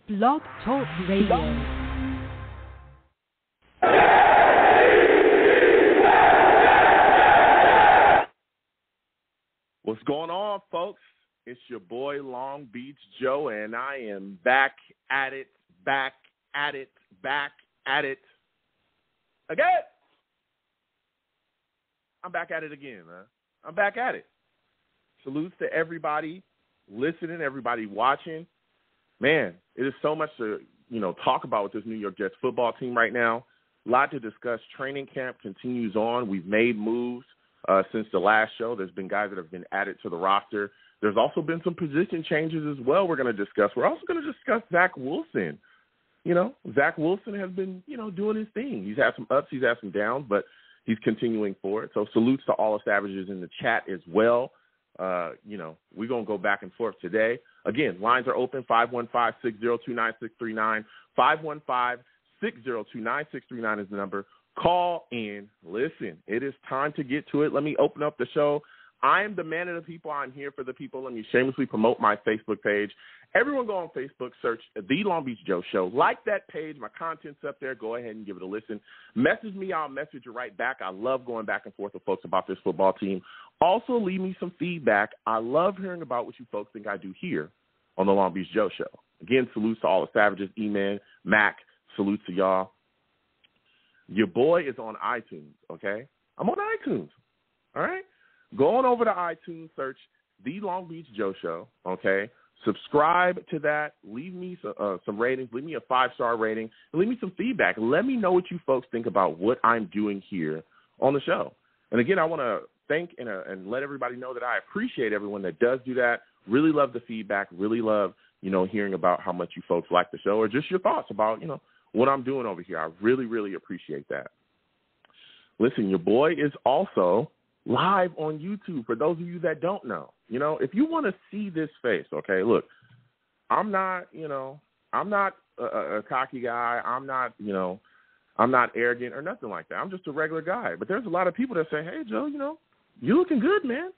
Blog Talk Radio. What's going on, folks? It's your boy Long Beach Joe, and I am back at it again. I'm back at it again, man. I'm back at it. Salutes to everybody listening, everybody watching. Man, it is so much to, talk about with this New York Jets football team right now. A lot to discuss. Training camp continues on. We've made moves since the last show. There's been guys that have been added to the roster. There's also been some position changes as well we're going to discuss. We're also going to discuss Zach Wilson. Zach Wilson has been, doing his thing. He's had some ups, he's had some downs, but he's continuing forward. So salutes to all the Savages in the chat as well. We're going to go back and forth today. Again, lines are open, 515-602-9639. 515-602-9639 is the number. Call in. Listen, it is time to get to it. Let me open up the show. I am the man of the people. I'm here for the people. Let me shamelessly promote my Facebook page. Everyone go on Facebook, search The Long Beach Joe Show. Like that page. My content's up there. Go ahead and give it a listen. Message me. I'll message you right back. I love going back and forth with folks about this football team. Also, leave me some feedback. I love hearing about what you folks think I do here on The Long Beach Joe Show. Again, salutes to all the Savages. E-Man, Mac, salutes to y'all. Your boy is on iTunes, okay? I'm on iTunes, all right? Go on over to iTunes, search The Long Beach Joe Show, okay? Subscribe to that. Leave me some ratings. Leave me a 5-star rating. And leave me some feedback. Let me know what you folks think about what I'm doing here on the show. And, again, I want to thank and let everybody know that I appreciate everyone that does do that. Really love the feedback. Really love, hearing about how much you folks like the show or just your thoughts about, what I'm doing over here. I really, really appreciate that. Listen, your boy is also live on YouTube for those of you that don't know. If you want to see this face, okay, look, I'm not a cocky guy. I'm not arrogant or nothing like that. I'm just a regular guy. But there's a lot of people that say, hey, Joe, you looking good, man.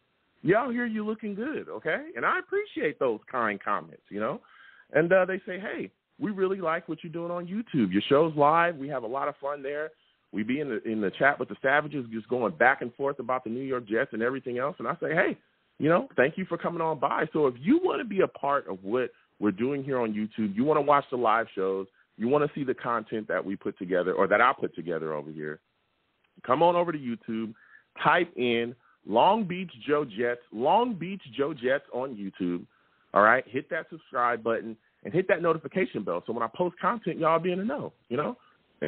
You out here, you looking good, okay? And I appreciate those kind comments, And they say, hey, we really like what you're doing on YouTube. Your show's live. We have a lot of fun there. We be in the chat with the Savages, just going back and forth about the New York Jets and everything else. And I say, hey, thank you for coming on by. So if you want to be a part of what we're doing here on YouTube, you want to watch the live shows, you want to see the content that we put together or that I put together over here, come on over to YouTube, type in Long Beach Joe Jets on YouTube. All right, hit that subscribe button and hit that notification bell. So when I post content, y'all be in the know, and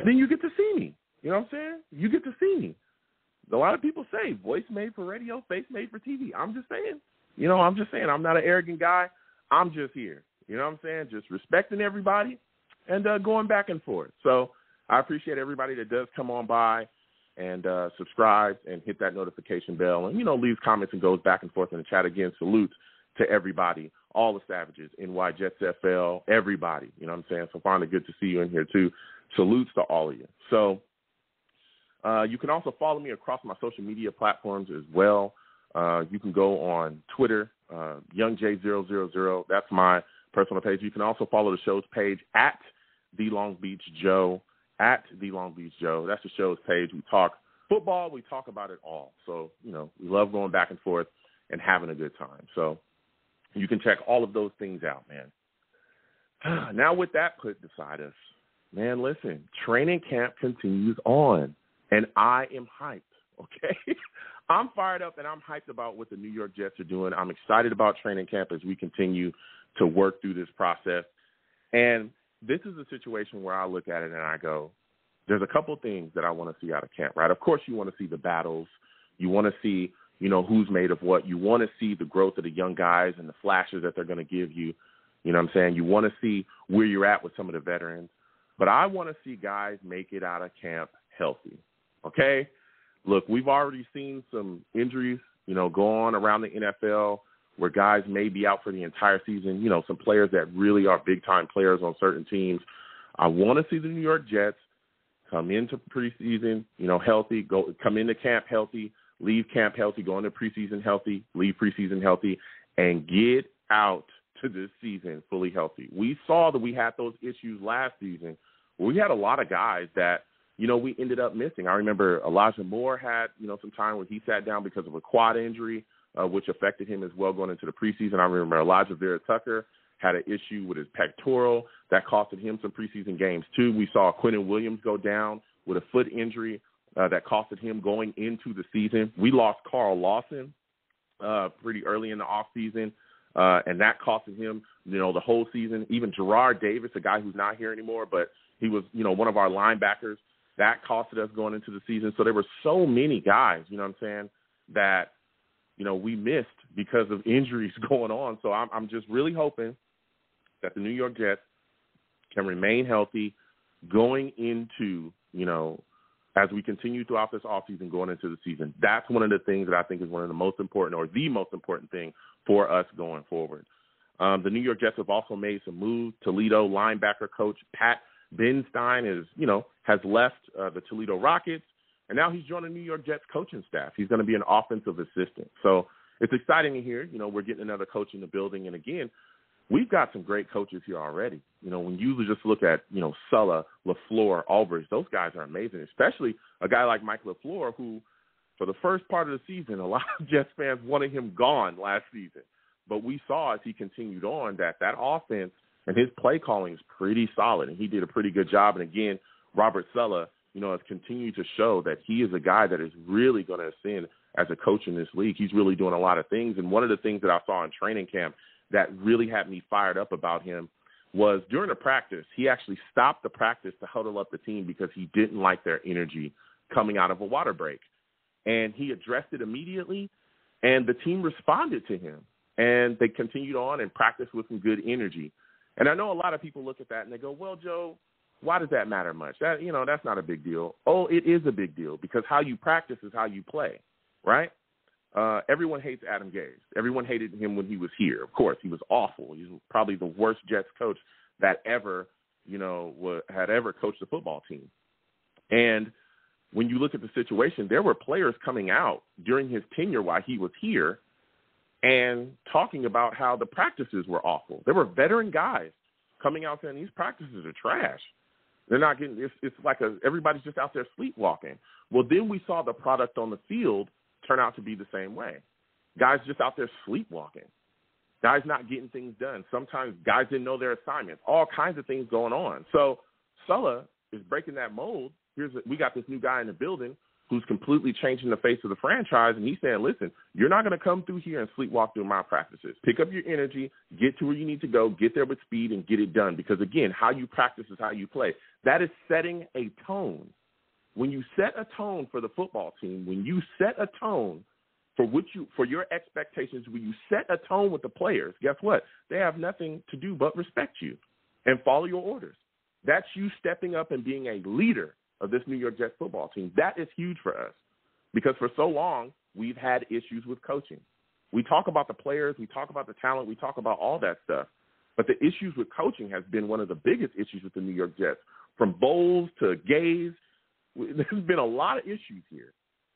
then you get to see me. You know what I'm saying? You get to see me. A lot of people say voice made for radio, face made for TV. I'm just saying. I'm not an arrogant guy. I'm just here. You know what I'm saying? Just respecting everybody and going back and forth. So I appreciate everybody that does come on by and subscribe and hit that notification bell and, leaves comments and goes back and forth in the chat. Again, salutes to everybody, all the Savages, NY Jets FL, everybody. You know what I'm saying? So finally good to see you in here too. Salutes to all of you. So you can also follow me across my social media platforms as well. You can go on Twitter, YoungJ000. That's my personal page. You can also follow the show's page at The Long Beach Joe, at The Long Beach Joe. That's the show's page. We talk football. We talk about it all. So, we love going back and forth and having a good time. So you can check all of those things out, man. Now with that put beside us, man, listen, training camp continues on. And I am hyped, okay? I'm fired up and I'm hyped about what the New York Jets are doing. I'm excited about training camp as we continue to work through this process. And this is a situation where I look at it and I go, there's a couple things that I want to see out of camp, right? Of course, you want to see the battles. You want to see, who's made of what. You want to see the growth of the young guys and the flashes that they're going to give you. You know what I'm saying? You want to see where you're at with some of the veterans. But I want to see guys make it out of camp healthy. Okay, look, we've already seen some injuries, go on around the NFL where guys may be out for the entire season, some players that really are big-time players on certain teams. I want to see the New York Jets come into preseason, healthy, come into camp healthy, leave camp healthy, go into preseason healthy, leave preseason healthy, and get out to this season fully healthy. We saw that we had those issues last season. We had a lot of guys that, we ended up missing. I remember Elijah Moore had, some time where he sat down because of a quad injury, which affected him as well going into the preseason. I remember Elijah Vera-Tucker had an issue with his pectoral that costed him some preseason games too. We saw Quentin Williams go down with a foot injury that costed him going into the season. We lost Carl Lawson pretty early in the offseason, and that costed him, the whole season. Even Gerard Davis, a guy who's not here anymore, but he was, one of our linebackers, that costed us going into the season. So there were so many guys, that, we missed because of injuries going on. So I'm just really hoping that the New York Jets can remain healthy going into, as we continue throughout this offseason going into the season. That's one of the things that I think is one of the most important, or the most important thing for us going forward. The New York Jets have also made some moves. Toledo linebacker coach Pat Benstein has left the Toledo Rockets, and now he's joined the New York Jets coaching staff. He's going to be an offensive assistant. So it's exciting to hear, we're getting another coach in the building. And again, we've got some great coaches here already. When you just look at, Sulla, LaFleur, Albrecht, those guys are amazing, especially a guy like Mike LaFleur, who for the first part of the season, a lot of Jets fans wanted him gone last season. But we saw as he continued on that offense and his play calling is pretty solid, and he did a pretty good job. And again, Robert Sulla, has continued to show that he is a guy that is really going to ascend as a coach in this league. He's really doing a lot of things. And one of the things that I saw in training camp that really had me fired up about him was during the practice, he actually stopped the practice to huddle up the team because he didn't like their energy coming out of a water break. And he addressed it immediately, and the team responded to him. And they continued on and practiced with some good energy. And I know a lot of people look at that and they go, well, Joe, why does that matter much? That, that's not a big deal. Oh, it is a big deal because how you practice is how you play, right? Everyone hates Adam Gase. Everyone hated him when he was here. Of course, he was awful. He's probably the worst Jets coach that ever, had ever coached a football team. And when you look at the situation, there were players coming out during his tenure while he was here and talking about how the practices were awful. There were veteran guys coming out saying these practices are trash. They're not getting – it's like everybody's just out there sleepwalking. Well, then we saw the product on the field turn out to be the same way. Guys just out there sleepwalking. Guys not getting things done. Sometimes guys didn't know their assignments. All kinds of things going on. So Sulla is breaking that mold. We got this new guy in the building who's completely changing the face of the franchise, and he's saying, listen, you're not going to come through here and sleepwalk through my practices. Pick up your energy, get to where you need to go, get there with speed, and get it done. Because, again, how you practice is how you play. That is setting a tone. When you set a tone for the football team, when you set a tone for your expectations, when you set a tone with the players, guess what? They have nothing to do but respect you and follow your orders. That's you stepping up and being a leader of this New York Jets football team. That is huge for us because for so long we've had issues with coaching. We talk about the players, we talk about the talent, we talk about all that stuff, but the issues with coaching has been one of the biggest issues with the New York Jets. From Bowles to Gaze, there's been a lot of issues here,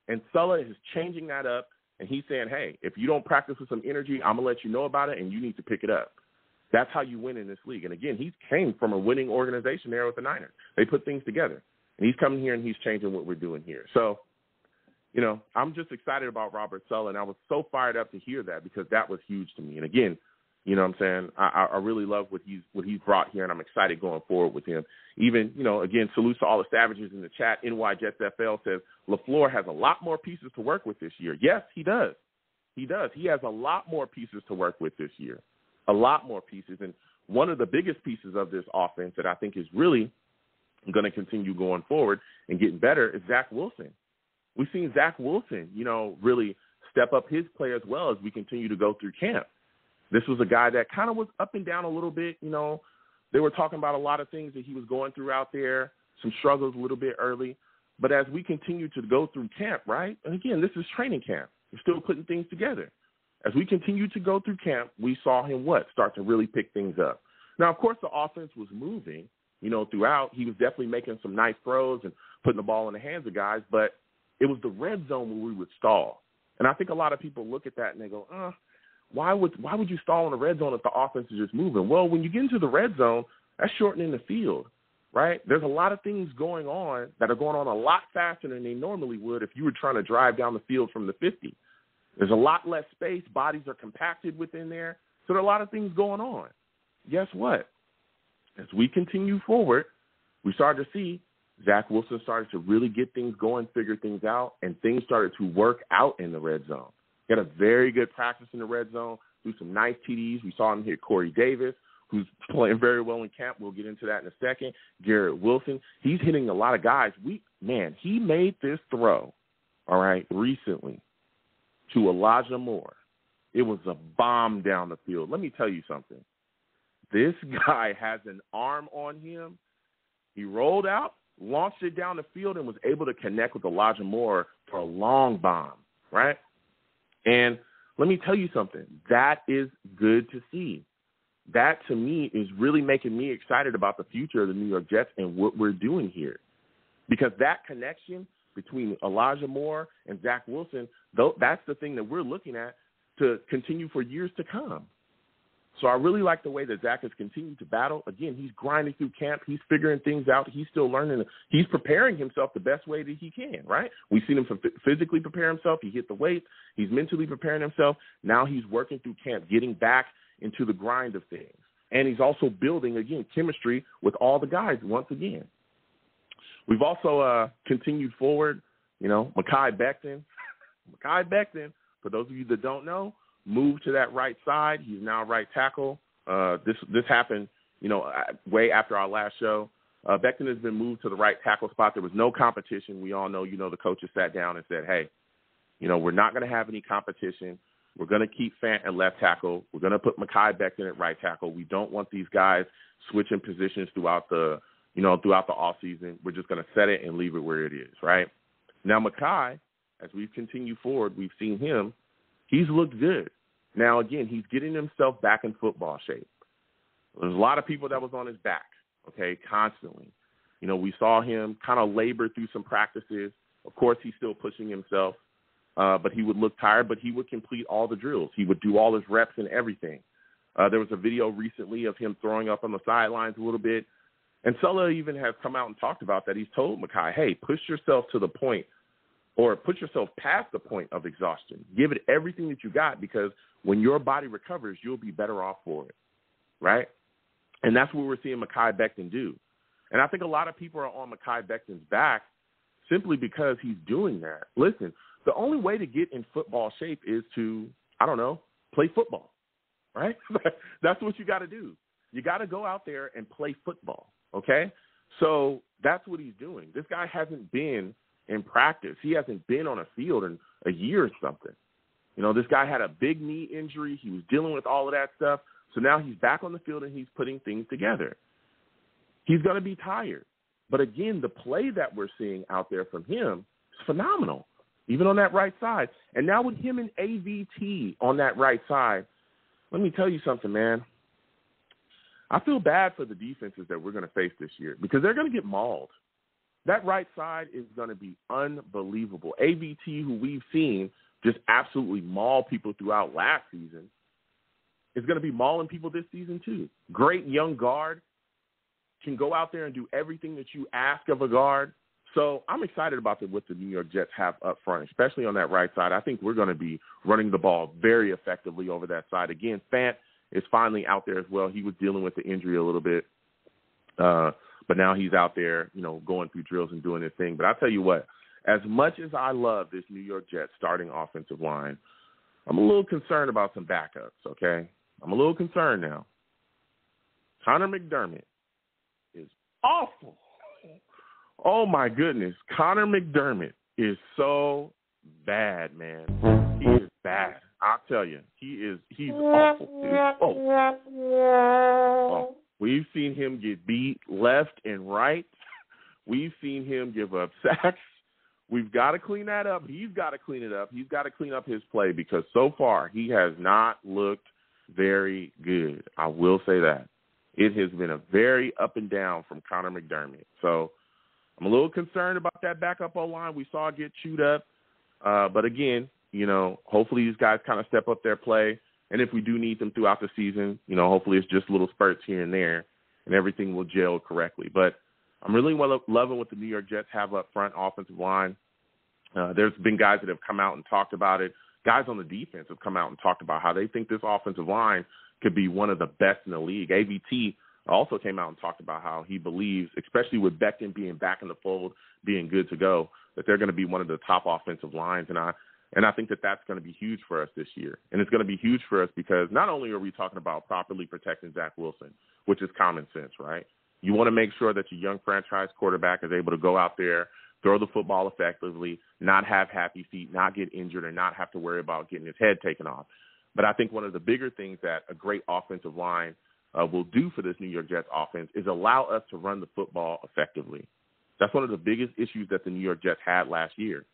and Sulla is changing that up, and he's saying, hey, if you don't practice with some energy, I'm going to let you know about it, and you need to pick it up. That's how you win in this league. And, again, he came from a winning organization there with the Niners. They put things together. And he's coming here and he's changing what we're doing here. So, I'm just excited about Robert Sulla, and I was so fired up to hear that because that was huge to me. And again, what I'm saying, I really love what he's brought here, and I'm excited going forward with him. Even, again, salute to all the savages in the chat. NY Jets FL says LaFleur has a lot more pieces to work with this year. Yes, he does. He does. He has a lot more pieces to work with this year, a lot more pieces. And one of the biggest pieces of this offense that I think is really going to continue going forward and getting better is Zach Wilson. We've seen Zach Wilson, really step up his play as well as we continue to go through camp. This was a guy that kind of was up and down a little bit. They were talking about a lot of things that he was going through out there, some struggles a little bit early. But as we continue to go through camp, right, and again, this is training camp. We're still putting things together. As we continue to go through camp, we saw him start to really pick things up. Now, of course, the offense was moving. Throughout, he was definitely making some nice throws and putting the ball in the hands of guys, but it was the red zone where we would stall. And I think a lot of people look at that and they go, why would you stall in the red zone if the offense is just moving? Well, when you get into the red zone, that's shortening the field, right? There's a lot of things going on that are going on a lot faster than they normally would if you were trying to drive down the field from the 50. There's a lot less space. Bodies are compacted within there. So there are a lot of things going on. Guess what? As we continue forward, we started to see Zach Wilson started to really get things going, figure things out, and things started to work out in the red zone. He had a very good practice in the red zone, threw some nice TDs. We saw him hit Corey Davis, who's playing very well in camp. We'll get into that in a second. Garrett Wilson, he's hitting a lot of guys. He made this throw, all right, recently to Elijah Moore. It was a bomb down the field. Let me tell you something. This guy has an arm on him. He rolled out, launched it down the field, and was able to connect with Elijah Moore for a long bomb, right? And let me tell you something. That is good to see. That, to me, is really making me excited about the future of the New York Jets and what we're doing here. Because that connection between Elijah Moore and Zach Wilson, that's the thing that we're looking at to continue for years to come. So I really like the way that Zach has continued to battle. Again, he's grinding through camp. He's figuring things out. He's still learning. He's preparing himself the best way that he can, right? We've seen him physically prepare himself. He hit the weights. He's mentally preparing himself. Now he's working through camp, getting back into the grind of things. And he's also building, again, chemistry with all the guys once again. We've also continued forward, Mekhi Becton. Mekhi Becton, for those of you that don't know, moved to that right side. He's now right tackle. This happened, way after our last show. Becton has been moved to the right tackle spot. There was no competition. We all know, the coaches sat down and said, hey, we're not going to have any competition. We're going to keep Fant at left tackle. We're going to put Mekhi Becton at right tackle. We don't want these guys switching positions throughout the offseason. We're just going to set it and leave it where it is, right? Now, Mekhi, as we've continued forward, we've seen him. He's looked good. Now, again, he's getting himself back in football shape. There's a lot of people that was on his back, okay, constantly. We saw him kind of labor through some practices. Of course, he's still pushing himself, but he would look tired, but he would complete all the drills. He would do all his reps and everything. There was a video recently of him throwing up on the sidelines a little bit. And Sulla even has come out and talked about that. He's told Mekhi, hey, push yourself to the point or put yourself past the point of exhaustion. Give it everything that you got, because when your body recovers, you'll be better off for it, right? And that's what we're seeing Mekhi Becton do. And I think a lot of people are on Mekhi Becton's back simply because he's doing that. Listen, the only way to get in football shape is to, play football, right? That's what you got to do. You got to go out there and play football, okay? So that's what he's doing. This guy hasn't been in practice. He hasn't been on a field in a year or something. This guy had a big knee injury. He was dealing with all of that stuff. So now he's back on the field and he's putting things together. He's going to be tired. But again, the play that we're seeing out there from him is phenomenal, even on that right side. And now with him and AVT on that right side, let me tell you something, man. I feel bad for the defenses that we're going to face this year because they're going to get mauled. That right side is going to be unbelievable. AVT, who we've seen just absolutely maul people throughout last season, is going to be mauling people this season too. Great young guard, can go out there and do everything that you ask of a guard. So I'm excited about what the New York Jets have up front, especially on that right side. I think we're going to be running the ball very effectively over that side. Again, Fant is finally out there as well. He was dealing with the injury a little bit. But now he's out there, going through drills and doing his thing. But I'll tell you what, as much as I love this New York Jets starting offensive line, I'm a little concerned about some backups, okay? I'm a little concerned now. Connor McDermott is awful. Oh, my goodness. Connor McDermott is so bad, man. He is bad. I'll tell you. He's awful. Oh. We've seen him get beat left and right. We've seen him give up sacks. We've got to clean that up. He's got to clean it up. He's got to clean up his play because so far he has not looked very good. I will say that. It has been a very up and down from Connor McDermott. So I'm a little concerned about that backup O-line. We saw it get chewed up. But again, hopefully these guys kind of step up their play And if we do need them throughout the season, you know, hopefully it's just little spurts here and there and everything will gel correctly. But I'm really loving what the New York Jets have up front, offensive line. There's been guys that have come out and talked about it. Guys on the defense have come out and talked about how they think this offensive line could be one of the best in the league. AVT also came out and talked about how he believes, especially with Becton being back in the fold, being good to go, that they're going to be one of the top offensive lines. And I think that that's going to be huge for us this year. And it's going to be huge for us because not only are we talking about properly protecting Zach Wilson, which is common sense, right? You want to make sure that your young franchise quarterback is able to go out there, throw the football effectively, not have happy feet, not get injured, and not have to worry about getting his head taken off. But I think one of the bigger things that a great offensive line will do for this New York Jets offense is allow us to run the football effectively. That's one of the biggest issues that the New York Jets had last year.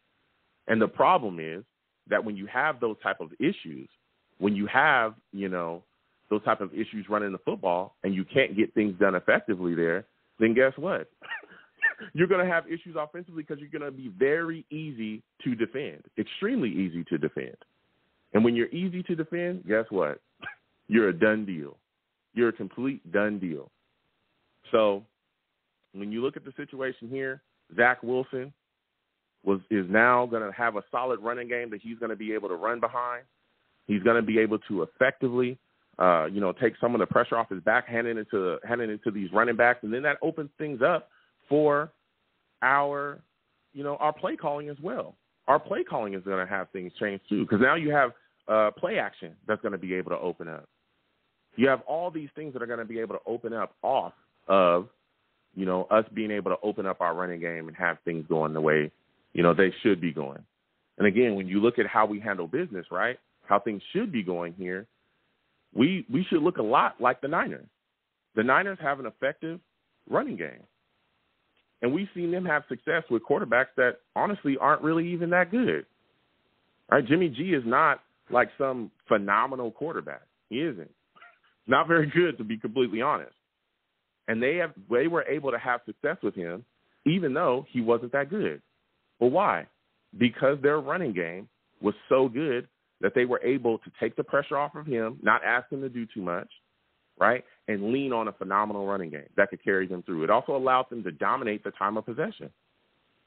And the problem is that when you have those type of issues, when you have, you know, those type of issues running the football and you can't get things done effectively there, then guess what? You're going to have issues offensively because you're going to be very easy to defend, extremely easy to defend. And when you're easy to defend, guess what? You're a done deal. You're a complete done deal. So when you look at the situation here, Zach Wilson is now going to have a solid running game that he's going to be able to run behind. He's going to be able to effectively, take some of the pressure off his back, handing into these running backs, and then that opens things up for our play calling as well. Our play calling is going to have things change too, because now you have play action that's going to be able to open up. You have all these things that are going to be able to open up off of, us being able to open up our running game and have things going the way, they should be going. And again, when you look at how we handle business, right, how things should be going here, we should look a lot like the Niners. The Niners have an effective running game. And we've seen them have success with quarterbacks that honestly aren't really even that good. Right? Jimmy G is not like some phenomenal quarterback. He isn't. Not very good, to be completely honest. And they were able to have success with him, even though he wasn't that good. Well, why? Because their running game was so good that they were able to take the pressure off of him, not ask him to do too much, right, and lean on a phenomenal running game that could carry them through. It also allowed them to dominate the time of possession.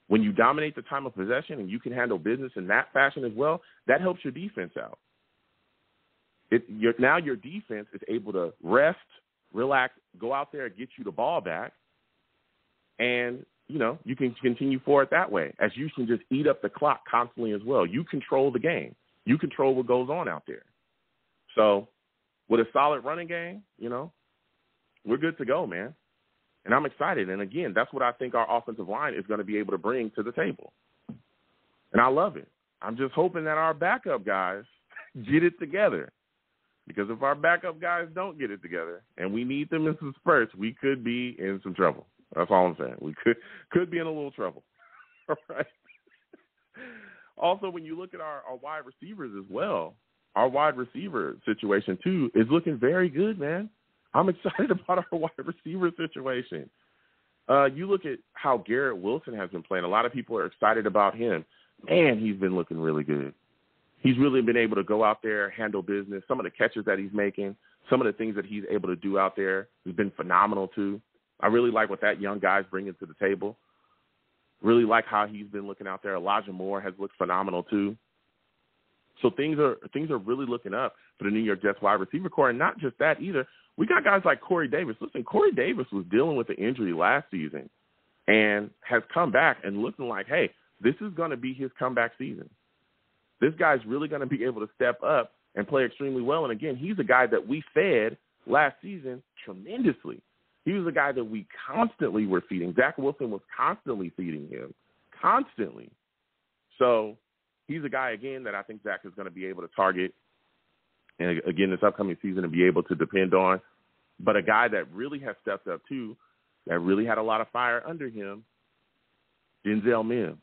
When you dominate the time of possession and you can handle business in that fashion as well, that helps your defense out. Now your defense is able to rest, relax, go out there and get you the ball back, and, you can continue forward that way, as you can just eat up the clock constantly as well. You control the game. You control what goes on out there. So with a solid running game, we're good to go, man. And I'm excited. And, again, that's what I think our offensive line is going to be able to bring to the table. And I love it. I'm just hoping that our backup guys get it together. Because if our backup guys don't get it together and we need them in some spurts, we could be in some trouble. That's all I'm saying. We could be in a little trouble. All right. Also, when you look at our wide receivers as well, our wide receiver situation, too, is looking very good, man. I'm excited about our wide receiver situation. You look at how Garrett Wilson has been playing. A lot of people are excited about him. Man, he's been looking really good. He's really been able to go out there, handle business. Some of the catches that he's making, some of the things that he's able to do out there has been phenomenal, too. I really like what that young guy's bringing to the table. Really like how he's been looking out there. Elijah Moore has looked phenomenal, too. So things are really looking up for the New York Jets wide receiver core. And not just that either. We got guys like Corey Davis. Listen, Corey Davis was dealing with an injury last season and has come back and looking like, hey, this is going to be his comeback season. This guy's really going to be able to step up and play extremely well. And, again, he's a guy that we fed last season tremendously. He was a guy that we constantly were feeding. Zach Wilson was constantly feeding him, constantly. So he's a guy, again, that I think Zach is going to be able to target, and, again, this upcoming season and be able to depend on. But a guy that really has stepped up, too, that really had a lot of fire under him, Denzel Mims.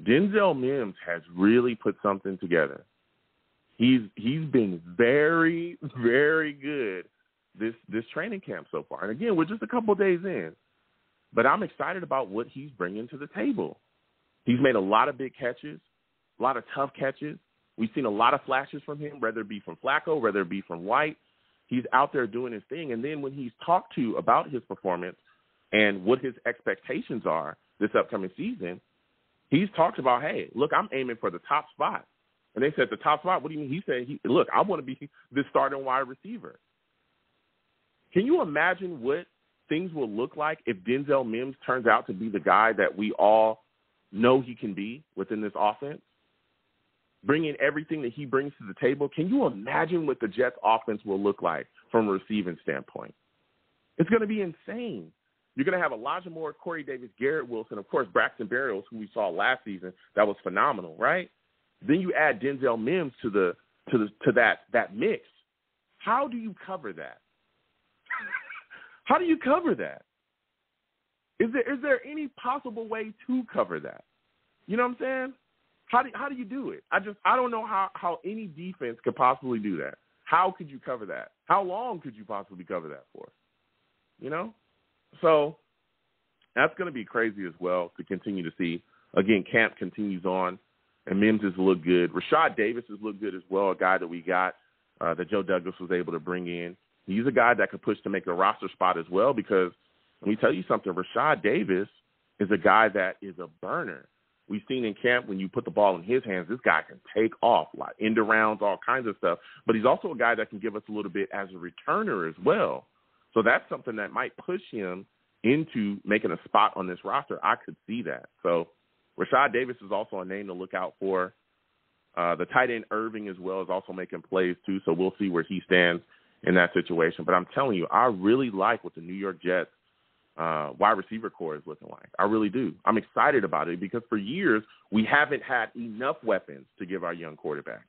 Denzel Mims has really put something together. He's been very, very good this training camp so far. And, again, we're just a couple of days in. But I'm excited about what he's bringing to the table. He's made a lot of big catches, a lot of tough catches. We've seen a lot of flashes from him, whether it be from Flacco, whether it be from White. He's out there doing his thing. And then when he's talked to about his performance and what his expectations are this upcoming season, he's talked about, hey, look, I'm aiming for the top spot. And they said, the top spot, what do you mean? He said, look, I want to be the starting wide receiver. Can you imagine what things will look like if Denzel Mims turns out to be the guy that we all know he can be within this offense? Bringing everything that he brings to the table. Can you imagine what the Jets offense will look like from a receiving standpoint? It's going to be insane. You're going to have Elijah Moore, Corey Davis, Garrett Wilson, of course, Braxton Berrios, who we saw last season. That was phenomenal, right? Then you add Denzel Mims to that mix. How do you cover that? How do you cover that? Is there any possible way to cover that? You know what I'm saying? How do you do it? I don't know how any defense could possibly do that. How could you cover that? How long could you possibly cover that for? You know? So that's going to be crazy as well to continue to see. Again, camp continues on, and Mims has looked good. Rashad Davis has looked good as well, a guy that we got that Joe Douglas was able to bring in. He's a guy that could push to make a roster spot as well because let me tell you something, Rashad Davis is a guy that is a burner. We've seen in camp when you put the ball in his hands, this guy can take off, like end arounds, all kinds of stuff. But he's also a guy that can give us a little bit as a returner as well. So that's something that might push him into making a spot on this roster. I could see that. So Rashad Davis is also a name to look out for. The tight end Irving as well is also making plays too. So we'll see where he stands in that situation. But I'm telling you, I really like what the New York Jets wide receiver core is looking like. I really do. I'm excited about it because for years we haven't had enough weapons to give our young quarterback.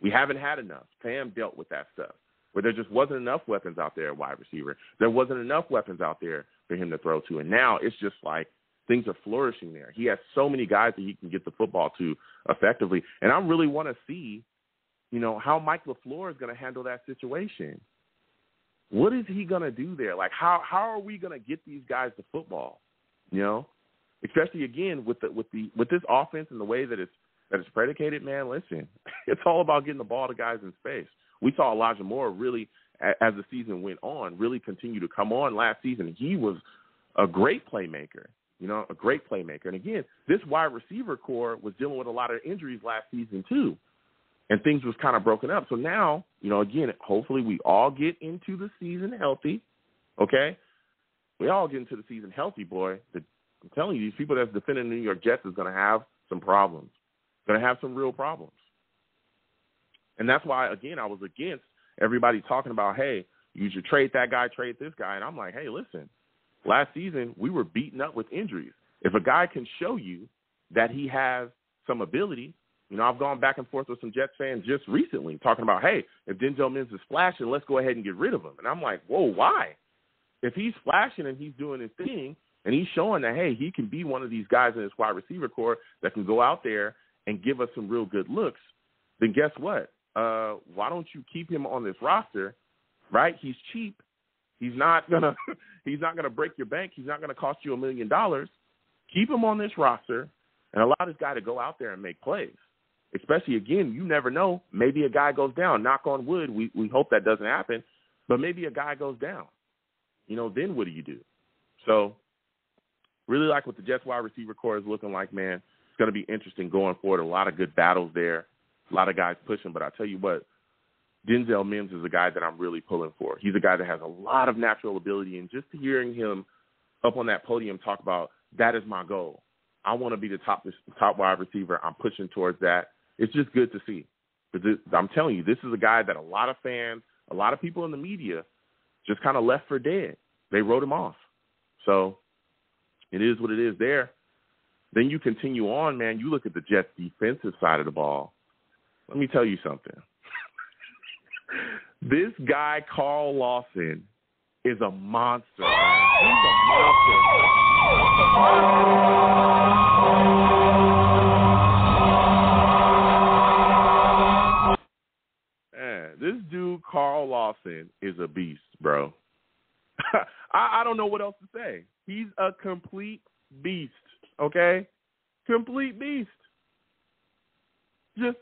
We haven't had enough. Pam dealt with that stuff where there just wasn't enough weapons out there at wide receiver. There wasn't enough weapons out there for him to throw to. And now it's just like things are flourishing there. He has so many guys that he can get the football to effectively. And I really want to see, how Mike LaFleur is going to handle that situation. What is he going to do there? Like, how are we going to get these guys the football? Especially again with this offense and the way that it's predicated. Man, listen, it's all about getting the ball to guys in space. We saw Elijah Moore really, as the season went on, really continue to come on. Last season, he was a great playmaker. A great playmaker. And again, this wide receiver core was dealing with a lot of injuries last season too. And things was kind of broken up. So now, again, hopefully we all get into the season healthy, okay? We all get into the season healthy, boy. I'm telling you, these people that's defending the New York Jets is going to have some problems, going to have some real problems. And that's why, again, I was against everybody talking about, hey, you should trade that guy, trade this guy. And I'm like, hey, listen, last season we were beaten up with injuries. If a guy can show you that he has some ability, I've gone back and forth with some Jets fans just recently talking about, hey, if Denzel Mims is flashing, let's go ahead and get rid of him. And I'm like, whoa, why? If he's flashing and he's doing his thing and he's showing that, hey, he can be one of these guys in his wide receiver core that can go out there and give us some real good looks, then guess what? Why don't you keep him on this roster, right? He's cheap. He's not gonna break your bank. He's not gonna cost you $1 million. Keep him on this roster and allow this guy to go out there and make plays. Especially, again, you never know. Maybe a guy goes down. Knock on wood. We hope that doesn't happen. But maybe a guy goes down. Then what do you do? So really like what the Jets wide receiver core is looking like, man. It's going to be interesting going forward. A lot of good battles there. A lot of guys pushing. But I tell you what, Denzel Mims is a guy that I'm really pulling for. He's a guy that has a lot of natural ability. And just hearing him up on that podium talk about that is my goal. I want to be the top wide receiver. I'm pushing towards that. It's just good to see. I'm telling you, this is a guy that a lot of fans, a lot of people in the media just kind of left for dead. They wrote him off. So it is what it is there. Then you continue on, man. You look at the Jets' defensive side of the ball. Let me tell you something. This guy, Carl Lawson, is a monster, man. He's a monster. Man, this dude, Carl Lawson, is a beast, bro. I don't know what else to say. He's a complete beast, okay? Complete beast. Just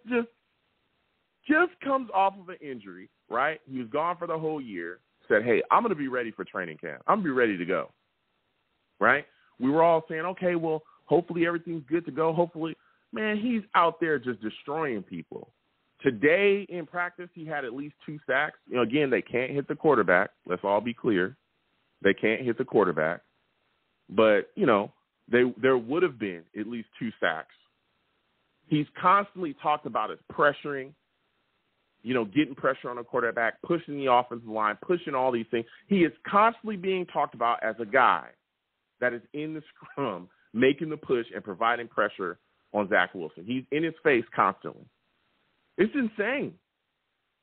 just comes off of an injury, right? He was gone for the whole year, said, hey, I'm going to be ready for training camp. I'm going to be ready to go, right? We were all saying, okay, well, hopefully everything's good to go. Hopefully, man, he's out there just destroying people. Today in practice, he had at least 2 sacks. You know, again, they can't hit the quarterback. Let's all be clear. They can't hit the quarterback. But, you know, there would have been at least 2 sacks. He's constantly talked about his pressuring, you know, getting pressure on the quarterback, pushing the offensive line, pushing all these things. He is constantly being talked about as a guy that is in the scrum, making the push and providing pressure on Zach Wilson. He's in his face constantly. It's insane.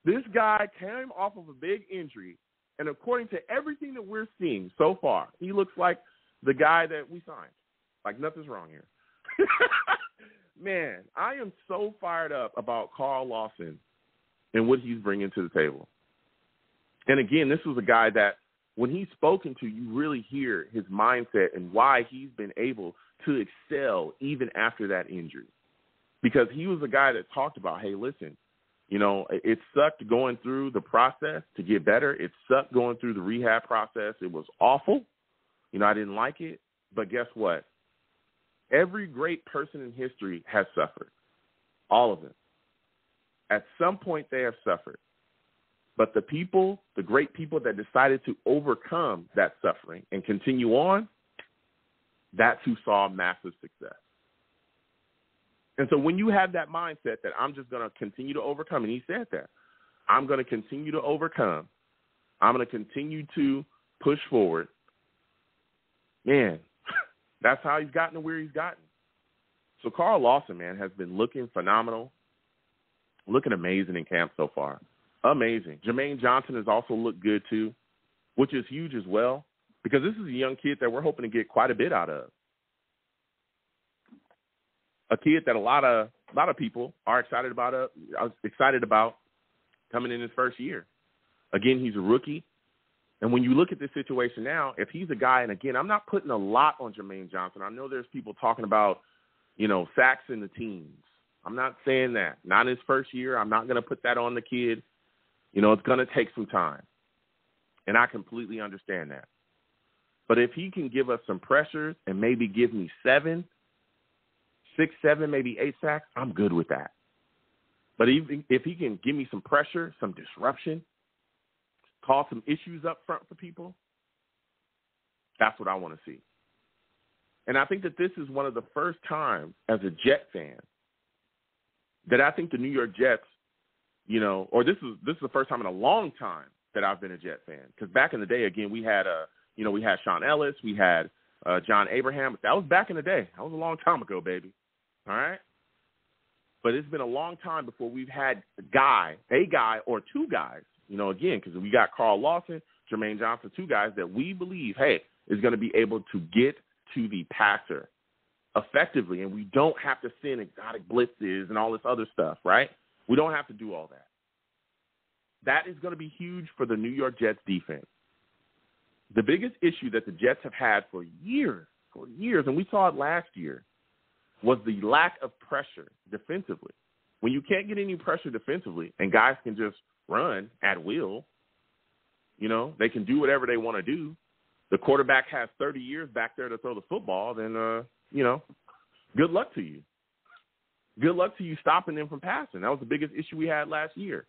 This guy came off of a big injury, and according to everything that we're seeing so far, he looks like the guy that we signed. Like nothing's wrong here. Man, I am so fired up about Carl Lawson and what he's bringing to the table. And again, this was a guy that when he's spoken to, you really hear his mindset and why he's been able to excel even after that injury. Because he was a guy that talked about, hey, listen, you know, it sucked going through the process to get better. It sucked going through the rehab process. It was awful. You know, I didn't like it. But guess what? Every great person in history has suffered. All of them. At some point they have suffered. But the people, the great people that decided to overcome that suffering and continue on, that's who saw massive success. And so when you have that mindset that I'm just going to continue to overcome, and he said that, I'm going to continue to overcome, I'm going to continue to push forward, man, that's how he's gotten to where he's gotten. So Carl Lawson, man, has been looking phenomenal, looking amazing in camp so far. Amazing. Jermaine Johnson has also looked good too, which is huge as well, because this is a young kid that we're hoping to get quite a bit out of. A kid that a lot of people are excited about. I was excited about coming in his first year. Again, he's a rookie. And when you look at this situation now, if he's a guy, and again, I'm not putting a lot on Jermaine Johnson. I know there's people talking about, you know, sacks in the teens. I'm not saying that. Not in his first year. I'm not going to put that on the kid. You know, it's going to take some time. And I completely understand that. But if he can give us some pressures and maybe give me 7, 6, 7, maybe 8 sacks, I'm good with that. But even if he can give me some pressure, some disruption, cause some issues up front for people, that's what I want to see. And I think that this is one of the first times as a Jet fan that I think the New York Jets, you know, or this is the first time in a long time that I've been a Jet fan. Because back in the day, again, we had we had Sean Ellis, we had John Abraham. That was back in the day. That was a long time ago, baby. All right? But it's been a long time before we've had a guy or 2 guys, you know, again, because we got Carl Lawson, Jermaine Johnson, 2 guys that we believe, hey, is going to be able to get to the passer effectively, and we don't have to send exotic blitzes and all this other stuff, right? We don't have to do all that. That is going to be huge for the New York Jets defense. The biggest issue that the Jets have had for years, and we saw it last year, was the lack of pressure defensively. When you can't get any pressure defensively and guys can just run at will, you know, they can do whatever they want to do. The quarterback has 30 years back there to throw the football, then, you know, good luck to you. Good luck to you stopping them from passing. That was the biggest issue we had last year.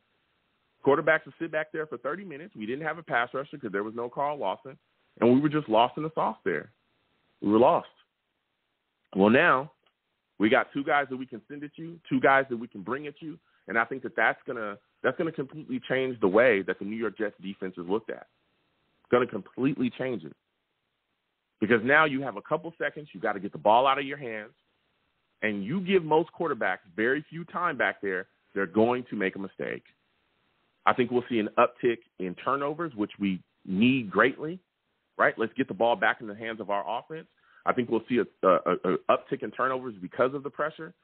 Quarterbacks would sit back there for 30 minutes. We didn't have a pass rusher because there was no Carl Lawson, and we were just lost in the sauce there. We were lost. Well, now we got 2 guys that we can send at you, 2 guys that we can bring at you, and I think that that's gonna completely change the way that the New York Jets defense is looked at. It's going to completely change it. Because now you have a couple seconds, you got to get the ball out of your hands, and you give most quarterbacks very few time back there, they're going to make a mistake. I think we'll see an uptick in turnovers, which we need greatly, right? Let's get the ball back in the hands of our offense. I think we'll see a uptick in turnovers because of the pressure,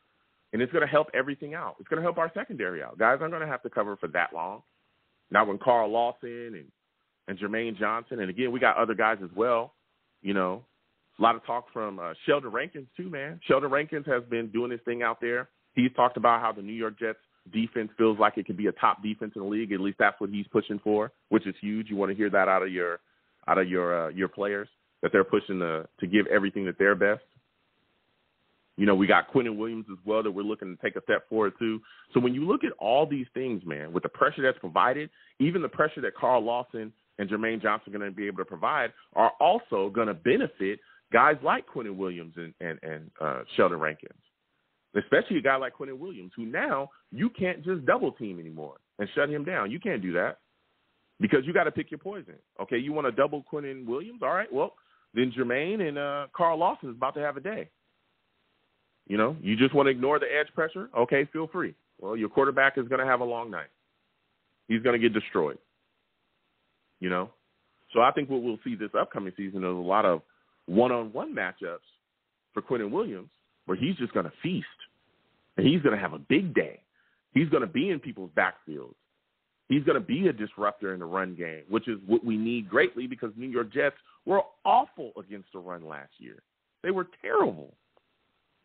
and it's going to help everything out. It's going to help our secondary out. Guys aren't going to have to cover for that long. Now when Carl Lawson and Jermaine Johnson, and again, we got other guys as well, you know, a lot of talk from Sheldon Rankins too, man. Sheldon Rankins has been doing this thing out there. He's talked about how the New York Jets defense feels like it could be a top defense in the league. At least that's what he's pushing for, which is huge. You want to hear that out of your players, that they're pushing to give everything that they're best. You know, we got Quinnen Williams as well that we're looking to take a step forward too. So when you look at all these things, man, with the pressure that's provided, even the pressure that Carl Lawson and Jermaine Johnson are going to be able to provide are also going to benefit guys like Quinnen Williams and Sheldon Rankins, especially a guy like Quinnen Williams, who now you can't just double team anymore and shut him down. You can't do that because you got to pick your poison. Okay, you want to double Quinnen Williams? All right, well, then Jermaine and Carl Lawson is about to have a day. You know, you just want to ignore the edge pressure? Okay, feel free. Well, your quarterback is going to have a long night. He's going to get destroyed. You know? So I think what we'll see this upcoming season is a lot of one-on-one matchups for Quinnen Williams where he's just going to feast. And he's going to have a big day. He's going to be in people's backfields. He's going to be a disruptor in the run game, which is what we need greatly because New York Jets were awful against the run last year. They were terrible.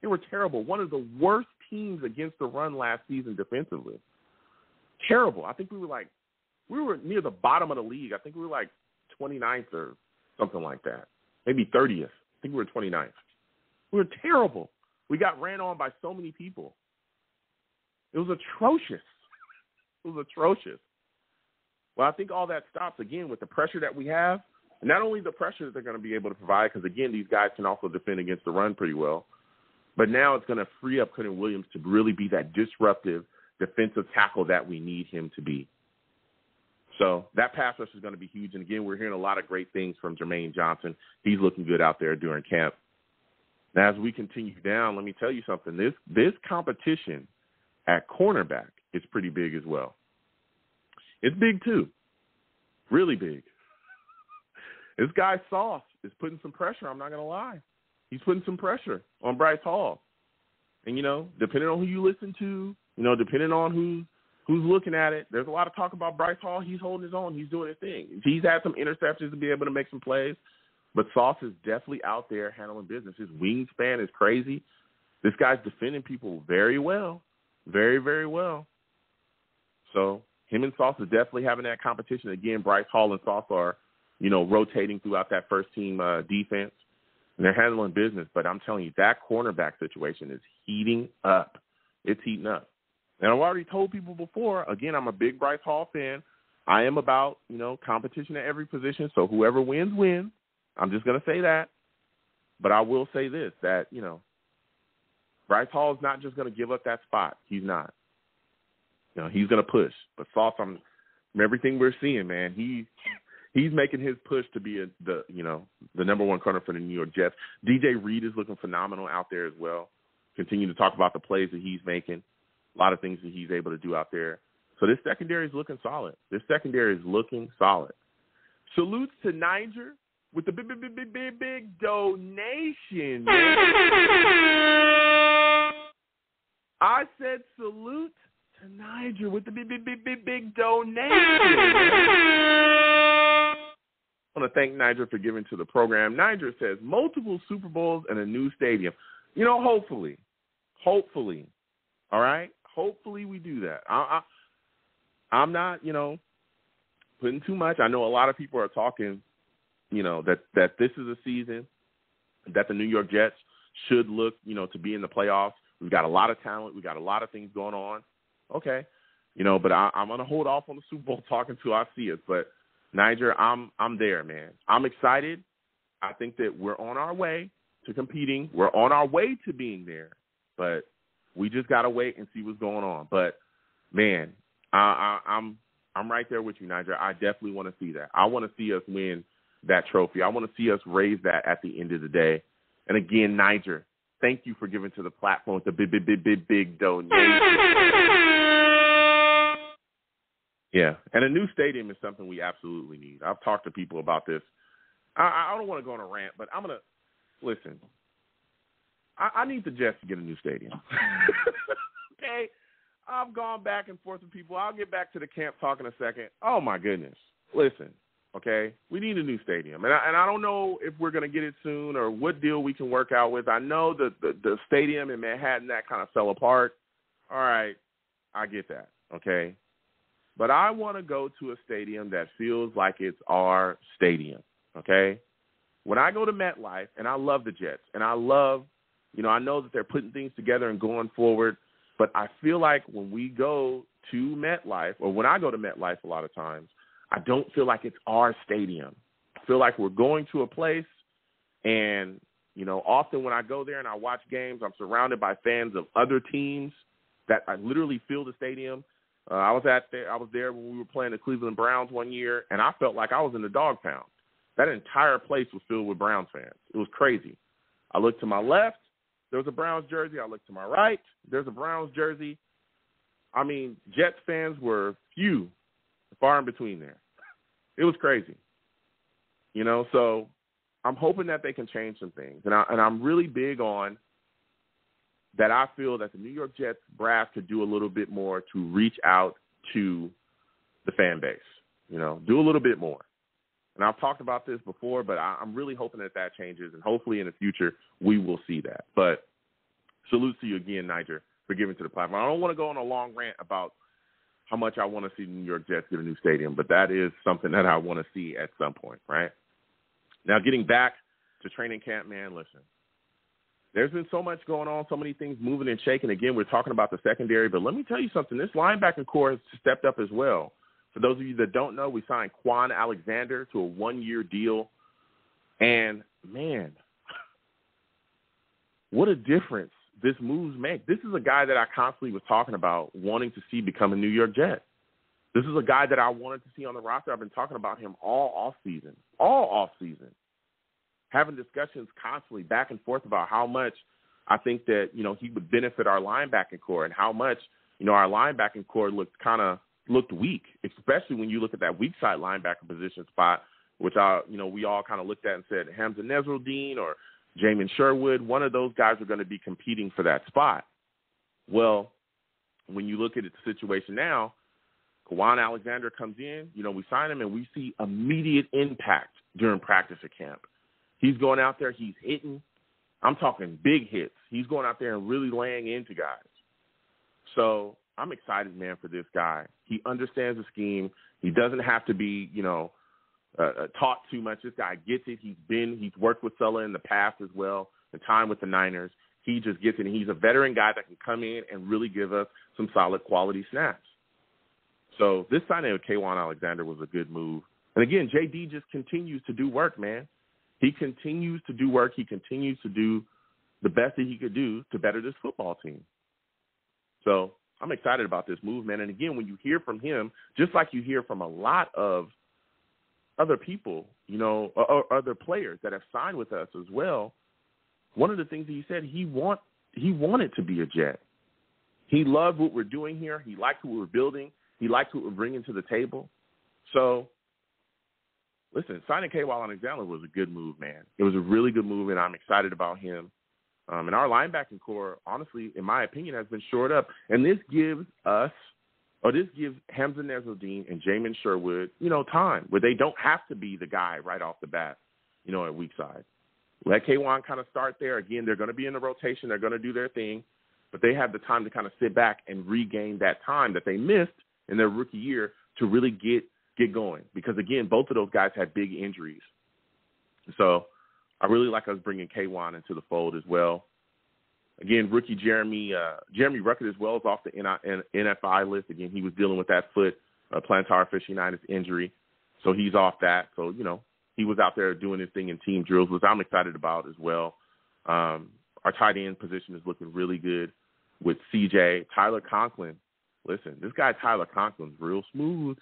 They were terrible. One of the worst teams against the run last season defensively. Terrible. I think we were near the bottom of the league. I think we were like 29th or something like that. Maybe 30th. I think we were 29th. We were terrible. We got ran on by so many people. It was atrocious. It was atrocious. Well, I think all that stops, again, with the pressure that we have. And not only the pressure that they're going to be able to provide, because, again, these guys can also defend against the run pretty well. But now it's going to free up Quinnen Williams to really be that disruptive defensive tackle that we need him to be. So that pass rush is going to be huge. And, again, we're hearing a lot of great things from Jermaine Johnson. He's looking good out there during camp. Now, as we continue down, let me tell you something. This competition at cornerback is pretty big as well. It's big, too. Really big. This guy, Sauce, is putting some pressure. I'm not going to lie. He's putting some pressure on Bryce Hall. And, you know, depending on who you listen to, you know, depending on who's looking at it, there's a lot of talk about Bryce Hall. He's holding his own. He's doing his thing. He's had some interceptions to be able to make some plays. But Sauce is definitely out there handling business. His wingspan is crazy. This guy's defending people very well. Very, very well. So him and Sauce is definitely having that competition. Again, Bryce Hall and Sauce are, you know, rotating throughout that first-team defense. And they're handling business. But I'm telling you, that cornerback situation is heating up. It's heating up. And I've already told people before, again, I'm a big Bryce Hall fan. I am about, you know, competition at every position. So whoever wins, wins. I'm just going to say that. But I will say this, that, you know, Bryce Hall is not just going to give up that spot. He's not. You know, he's going to push. But Sauce, from everything we're seeing, man, he's making his push to be the number one corner for the New York Jets. DJ Reed is looking phenomenal out there as well. Continue to talk about the plays that he's making, a lot of things that he's able to do out there. So this secondary is looking solid. Salutes to Niger with the big donation. I said salute to Niger with the big donation. I want to thank Niger for giving to the program. Niger says multiple Super Bowls and a new stadium. You know, hopefully, all right? Hopefully we do that. I'm not, you know, putting too much. I know a lot of people are talking, you know, that this is a season that the New York Jets should look, you know, to be in the playoffs. We've got a lot of talent. We've got a lot of things going on. Okay. You know, but I'm going to hold off on the Super Bowl talk until I see it. But, Niger, I'm there, man. I'm excited. I think that we're on our way to competing. We're on our way to being there. But we just got to wait and see what's going on. But, man, I'm right there with you, Niger. I definitely want to see that. I want to see us win that trophy. I want to see us raise that at the end of the day. And, again, Niger, thank you for giving to the platform with the big donation. Yeah, and a new stadium is something we absolutely need. I've talked to people about this. I don't want to go on a rant, but I'm going to – listen, I need the Jets to get a new stadium. Okay? I've gone back and forth with people. I'll get back to the camp talk in a second. Oh, my goodness. Listen, okay, we need a new stadium. And I don't know if we're going to get it soon or what deal we can work out with. I know the stadium in Manhattan, that kind of fell apart. All right. I get that, okay? But I want to go to a stadium that feels like it's our stadium, okay? When I go to MetLife, and I love the Jets, and I love, I know that they're putting things together and going forward, but I feel like when we go to MetLife, or when I go to MetLife a lot of times, I don't feel like it's our stadium. I feel like we're going to a place, and, often when I go there and I watch games, I'm surrounded by fans of other teams that I literally fill the stadium. I was there when we were playing the Cleveland Browns one year, and I felt like I was in the dog pound. That entire place was filled with Browns fans. It was crazy. I looked to my left, there was a Browns jersey. I looked to my right, there's a Browns jersey. I mean, Jets fans were few, far in between there. It was crazy. So I'm hoping that they can change some things. And I'm really big on that. I feel that the New York Jets brass could do a little bit more to reach out to the fan base, do a little bit more. And I've talked about this before, but I'm really hoping that changes, and hopefully in the future we will see that. But salute to you again, Niger, for giving to the platform. I don't want to go on a long rant about how much I want to see the New York Jets get a new stadium, but that is something that I want to see at some point, right? Now, getting back to training camp, man, listen. There's been so much going on, so many things moving and shaking. Again, we're talking about the secondary, but let me tell you something. This linebacker core has stepped up as well. For those of you that don't know, we signed Quan Alexander to a 1-year deal. And, man, what a difference this moves make. This is a guy that I constantly was talking about wanting to see become a New York Jet. This is a guy that I wanted to see on the roster. I've been talking about him all offseason. Having discussions constantly back and forth about how much I think that, he would benefit our linebacking core, and how much, our linebacking core looked weak, especially when you look at that weak side linebacker position spot, which we all kind of looked at and said Hamza Nasruddin or Jamin Sherwood, one of those guys are going to be competing for that spot. Well, when you look at the situation now, Quan Alexander comes in, we sign him, and we see immediate impact during practice at camp. He's going out there, he's hitting. I'm talking big hits. He's going out there and really laying into guys. So I'm excited, man, for this guy. He understands the scheme. He doesn't have to be, taught too much. This guy gets it. He's worked with Sulla in the past as well, the time with the Niners. He just gets it. And he's a veteran guy that can come in and really give us some solid quality snaps. So this signing of K'Wan Alexander was a good move. And again, JD just continues to do work, man. He continues to do work. He continues to do the best that he could do to better this football team. So I'm excited about this move, man. And again, when you hear from him, just like you hear from a lot of other people, or other players that have signed with us as well, one of the things that he said, he wanted to be a Jet. He loved what we're doing here. He liked what we're building. He liked what we're bringing to the table. So, listen, signing K'Wan Alexander was a good move, man. It was a really good move, and I'm excited about him. And our linebacking core, honestly, in my opinion, has been shored up. And this gives Hamza Nasruddin and Jamin Sherwood, time where they don't have to be the guy right off the bat, at weak side. Let K'Wan kind of start there. Again, they're going to be in the rotation. They're going to do their thing. But they have the time to kind of sit back and regain that time that they missed in their rookie year to really get going. Because, again, both of those guys had big injuries. So I really like us bringing K'Wan into the fold as well. Again, rookie Jeremy Ruckert as well is off the NFI list. Again, he was dealing with that foot plantar fasciitis injury. So he's off that. So, he was out there doing his thing in team drills, which I'm excited about as well. Our tight end position is looking really good with CJ. Tyler Conklin. Listen, this guy Tyler Conklin's real smooth.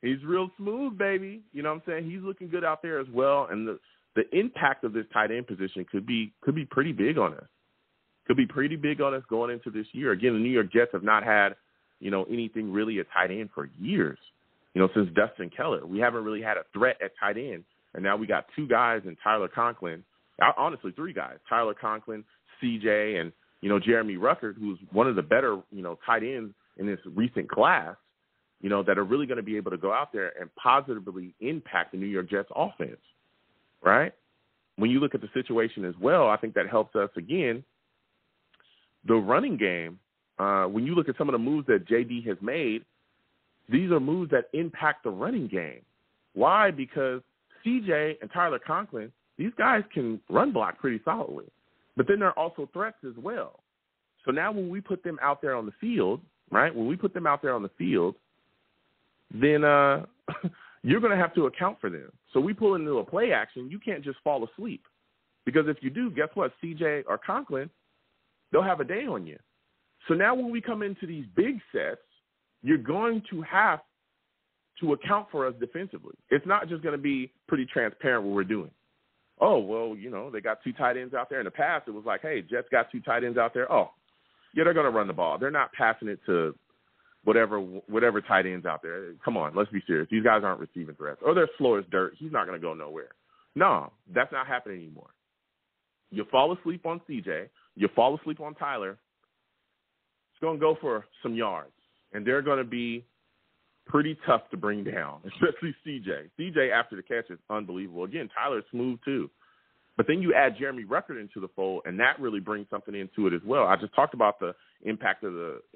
He's real smooth, baby. You know what I'm saying? He's looking good out there as well. And the impact of this tight end position could be pretty big on us. Could be pretty big on us going into this year. Again, the New York Jets have not had, anything really at tight end for years. Since Dustin Keller. We haven't really had a threat at tight end. And now we got two guys in Tyler Conklin. Honestly, three guys. Tyler Conklin, CJ, and, Jeremy Ruckert, who's one of the better, tight ends in this recent class, that are really going to be able to go out there and positively impact the New York Jets offense, right? When you look at the situation as well, I think that helps us again. The running game when you look at some of the moves that JD has made, these are moves that impact the running game. Why? Because CJ and Tyler Conklin, these guys can run block pretty solidly, but then they're also threats as well. So now when we put them out there on the field, right, then you're going to have to account for them. So we pull into a play action. You can't just fall asleep, because if you do, guess what? CJ or Conklin, they'll have a day on you. So now when we come into these big sets, you're going to have to account for us defensively. It's not just going to be pretty transparent what we're doing. Oh, well, they got 2 tight ends out there. In the past, it was like, hey, Jets got 2 tight ends out there. Oh, yeah, they're going to run the ball. They're not passing it to whatever tight ends out there. Come on, let's be serious. These guys aren't receiving threats. Or they're slow as dirt. He's not going to go nowhere. No, that's not happening anymore. You fall asleep on CJ. You fall asleep on Tyler. It's going to go for some yards, and they're going to be pretty tough to bring down, especially CJ. CJ, after the catch, is unbelievable. Again, Tyler's smooth too. But then you add Jeremy Ruckert into the fold, and that really brings something into it as well. I just talked about the impact in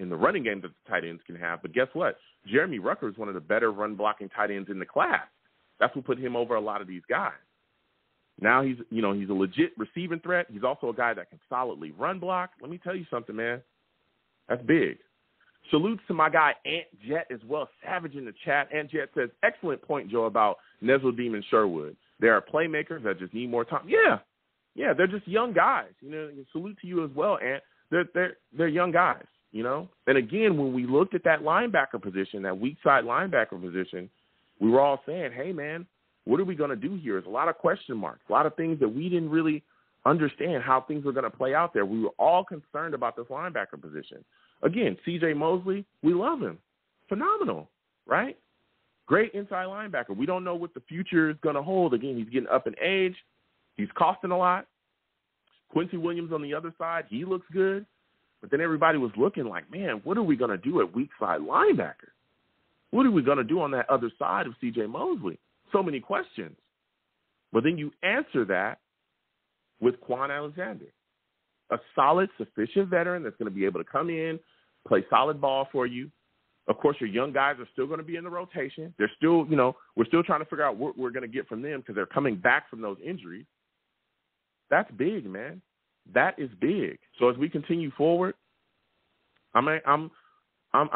the running game that the tight ends can have. But guess what? Jeremy Ruckert is one of the better run-blocking tight ends in the class. That's what put him over a lot of these guys. Now he's a legit receiving threat. He's also a guy that can solidly run block. Let me tell you something, man. That's big. Salutes to my guy Ant Jet as well. Savage in the chat. Ant Jet says, excellent point, Joe, about Nesledim and Sherwood. There are playmakers that just need more time. Yeah, they're just young guys. Salute to you as well, Ant. They're young guys, And again, when we looked at that linebacker position, that weak side linebacker position, we were all saying, hey, man, what are we going to do here? There's a lot of question marks, a lot of things that we didn't really understand how things were going to play out there. We were all concerned about this linebacker position. Again, C.J. Mosley, we love him. Phenomenal, right? Great inside linebacker. We don't know what the future is going to hold. Again, he's getting up in age. He's costing a lot. Quincy Williams on the other side, he looks good. But then everybody was looking like, man, what are we going to do at weak side linebacker? What are we going to do on that other side of C.J. Mosley? So many questions. But then you answer that with Quan Alexander, a solid, sufficient veteran that's going to be able to come in, play solid ball for you. Of course, your young guys are still going to be in the rotation. They're still, we're still trying to figure out what we're going to get from them because they're coming back from those injuries. That's big, man. That is big. So as we continue forward, I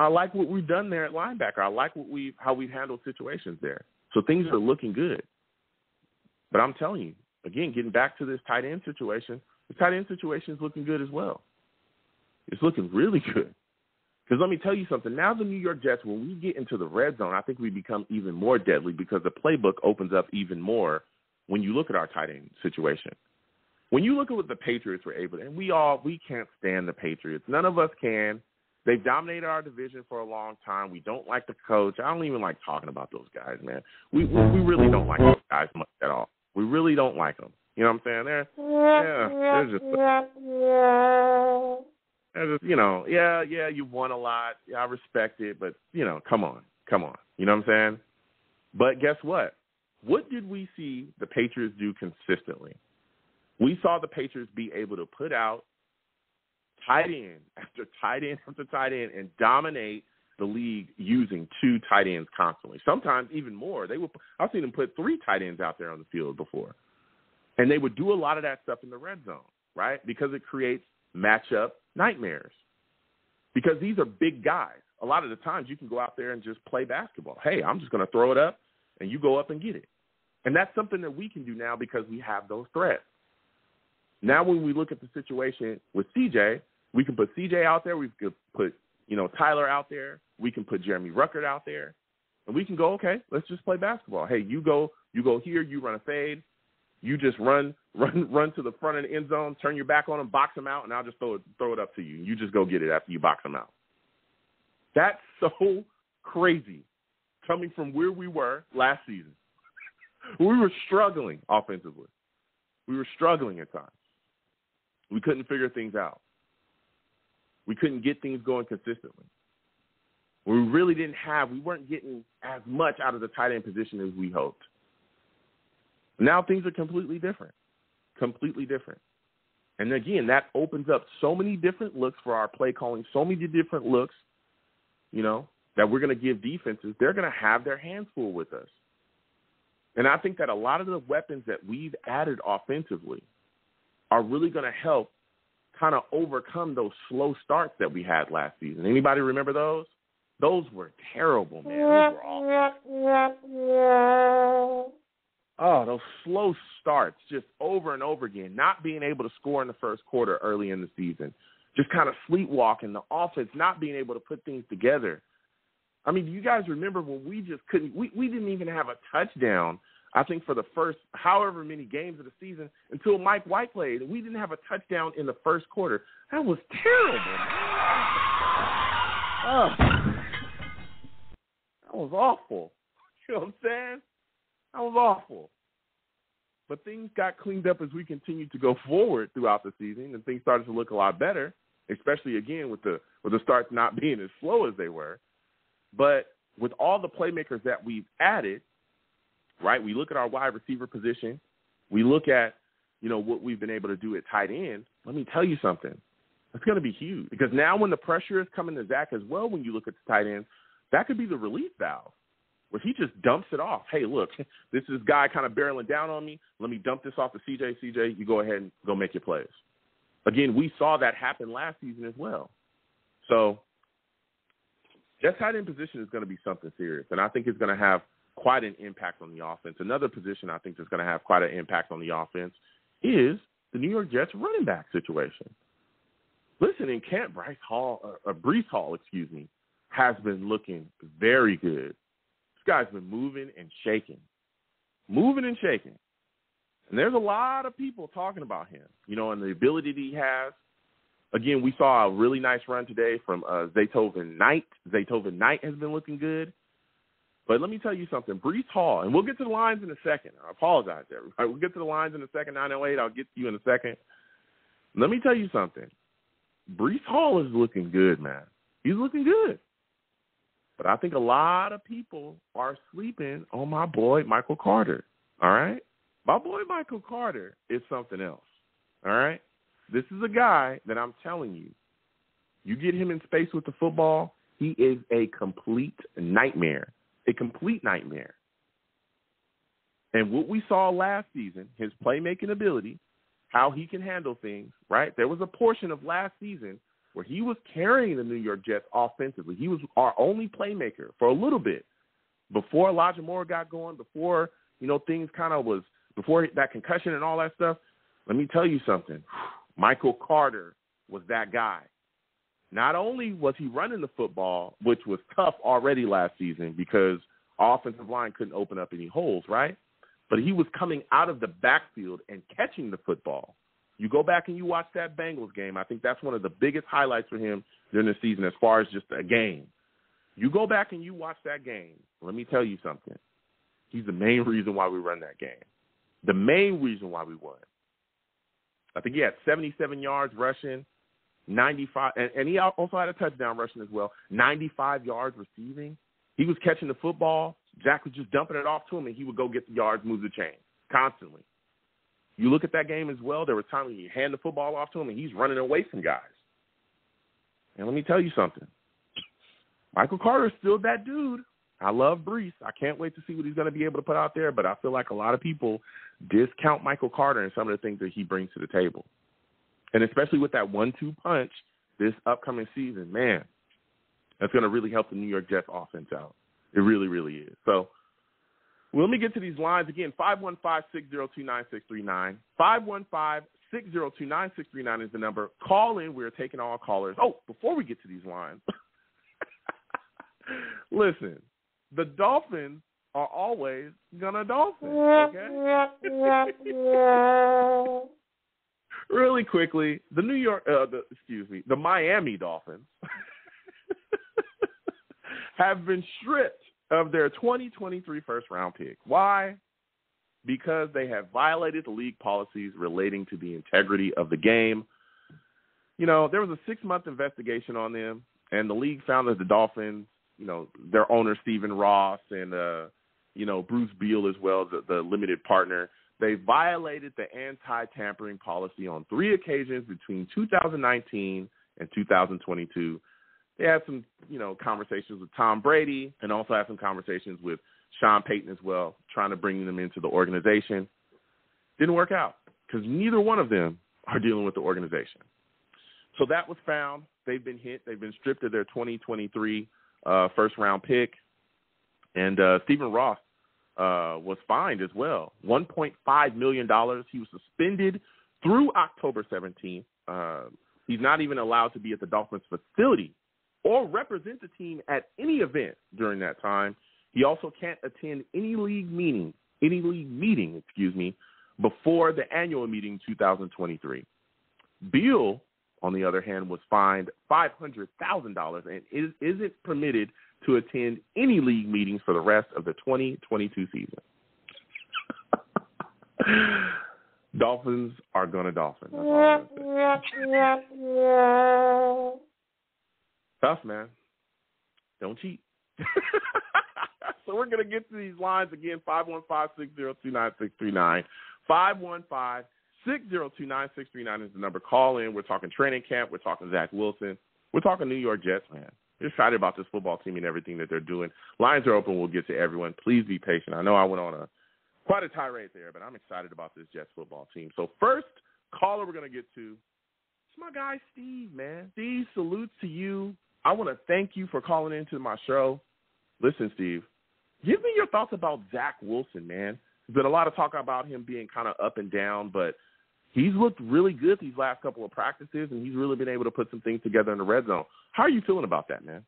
like what we've done there at linebacker. I like how we've handled situations there. So things are looking good. But I'm telling you, again, getting back to this tight end situation, the tight end situation is looking good as well. It's looking really good. Because let me tell you something. Now the New York Jets, when we get into the red zone, I think we become even more deadly because the playbook opens up even more when you look at our tight end situation. When you look at what the Patriots were able to, and we can't stand the Patriots. None of us can. They've dominated our division for a long time. We don't like the coach. I don't even like talking about those guys, man. We really don't like those guys much at all. We really don't like them. You know what I'm saying? They're just, you won a lot. Yeah, I respect it, but, come on. You know what I'm saying? But guess what? What did we see the Patriots do consistently? We saw the Patriots be able to put out tight end after tight end after tight end and dominate the league using 2 tight ends constantly, sometimes even more. I've seen them put 3 tight ends out there on the field before. And they would do a lot of that stuff in the red zone, right? Because it creates matchup nightmares. Because these are big guys. A lot of the times you can go out there and just play basketball. Hey, I'm just going to throw it up, and you go up and get it. And that's something that we can do now because we have those threats. Now when we look at the situation with CJ, we can put CJ out there. We could put, Tyler out there. We can put Jeremy Ruckert out there. And we can go, okay, let's just play basketball. Hey, you go here, you run a fade. You just run to the front of the end zone, turn your back on him, box him out, and I'll just throw it up to you. You just go get it after you box him out. That's so crazy coming from where we were last season. We were struggling offensively. We were struggling at times. We couldn't figure things out. We couldn't get things going consistently. We weren't getting as much out of the tight end position as we hoped. Now things are completely different. And, again, that opens up so many different looks for our play calling, so many different looks, that we're going to give defenses. They're going to have their hands full with us. And I think that a lot of the weapons that we've added offensively are really going to help kind of overcome those slow starts that we had last season. Anybody remember those? Those were terrible, man. Those were awful. Oh, those slow starts just over and over again, not being able to score in the first quarter early in the season, just kind of sleepwalking, the offense not being able to put things together. I mean, do you guys remember when we just couldn't – we didn't even have a touchdown, I think, for the first however many games of the season until Mike White played, and we didn't have a touchdown in the first quarter. That was terrible, man. That was awful. You know what I'm saying? That was awful. But things got cleaned up as we continued to go forward throughout the season, and things started to look a lot better, especially, again, with the starts not being as slow as they were. But with all the playmakers that we've added, right, we look at our wide receiver position, we look at, what we've been able to do at tight end, let me tell you something. It's going to be huge because now when the pressure is coming to Zach as well, when you look at the tight end, that could be the relief valve where he just dumps it off. Hey, look, this is guy kind of barreling down on me. Let me dump this off to CJ. CJ, you go ahead and go make your plays. Again, we saw that happen last season as well. So that tight end position is going to be something serious, and I think it's going to have quite an impact on the offense. Another position I think that's going to have quite an impact on the offense is the New York Jets running back situation. Listen, in camp, Breece Hall, has been looking very good. This guy's been moving and shaking. And there's a lot of people talking about him, and the ability that he has. Again, we saw a really nice run today from Zaytoven Knight. Zaytoven Knight has been looking good. But let me tell you something. Breece Hall, and we'll get to the lines in a second. I apologize, everybody. We'll get to the lines in a second. 908, I'll get to you in a second. Let me tell you something. Breece Hall is looking good, man. He's looking good. But I think a lot of people are sleeping on my boy Michael Carter, all right? My boy Michael Carter is something else, all right? This is a guy that I'm telling you, you get him in space with the football, he is a complete nightmare. And what we saw last season, his playmaking ability, how he can handle things, right? There was a portion of last season where he was carrying the New York Jets offensively. He was our only playmaker for a little bit before Elijah Moore got going, before, things kind of was, before that concussion and all that stuff. Let me tell you something. Michael Carter was that guy. Not only was he running the football, which was tough already last season because our offensive line couldn't open up any holes, right? But he was coming out of the backfield and catching the football. You go back and you watch that Bengals game. I think that's one of the biggest highlights for him during the season as far as just a game. You go back and you watch that game. Let me tell you something. He's the main reason why we run that game. The main reason why we won. I think he had 77 yards rushing, 95, and he also had a touchdown rushing as well, 95 yards receiving. He was catching the football. Jack was just dumping it off to him, and he would go get the yards, move the chain constantly. You look at that game as well, there was times when you hand the football off to him, and he's running away from guys. And let me tell you something. Michael Carter is still that dude. I love Breece. I can't wait to see what he's going to be able to put out there, but I feel like a lot of people discount Michael Carter and some of the things that he brings to the table. And especially with that 1-2 punch this upcoming season, man, that's going to really help the New York Jets offense out. It really, really is. So let me get to these lines again. 515-602-9639. 515-602-9639 is the number. Call in. We're taking all callers. Oh, before we get to these lines, listen, the Dolphins are always gonna dolphin, okay? Really quickly, the Miami Dolphins have been stripped of their 2023 first-round pick. Why? Because they have violated the league policies relating to the integrity of the game. There was a 6-month investigation on them, and the league found that the Dolphins, their owner, Stephen Ross, and, Bruce Beal as well, the limited partner, they violated the anti-tampering policy on 3 occasions between 2019 and 2022. They had some, conversations with Tom Brady and also had some conversations with Sean Payton as well, trying to bring them into the organization. Didn't work out because neither one of them are dealing with the organization. So that was found. They've been hit. They've been stripped of their 2023 first-round pick. And Stephen Ross was fined as well, $1.5 million. He was suspended through October 17th. He's not even allowed to be at the Dolphins facility or represent the team at any event during that time. He also can't attend any league meeting, before the annual meeting 2023. Beal, on the other hand, was fined $500,000 and isn't permitted to attend any league meetings for the rest of the 2022 season. Dolphins are gonna dolphin. That's all I'm gonna say. Tough, man. Don't cheat. So we're gonna get to these lines again. 515-602-9639. 515-602-9639 is the number. Call in. We're talking training camp. We're talking Zach Wilson. We're talking New York Jets, man. We're excited about this football team and everything that they're doing. Lines are open. We'll get to everyone. Please be patient. I know I went on quite a tirade there, but I'm excited about this Jets football team. So first caller we're going to get to is my guy Steve, man. Steve, salute to you. I want to thank you for calling into my show. Listen, Steve, give me your thoughts about Zach Wilson, man. There's been a lot of talk about him being kind of up and down, but he's looked really good these last couple of practices, and he's really been able to put some things together in the red zone. How are you feeling about that, man?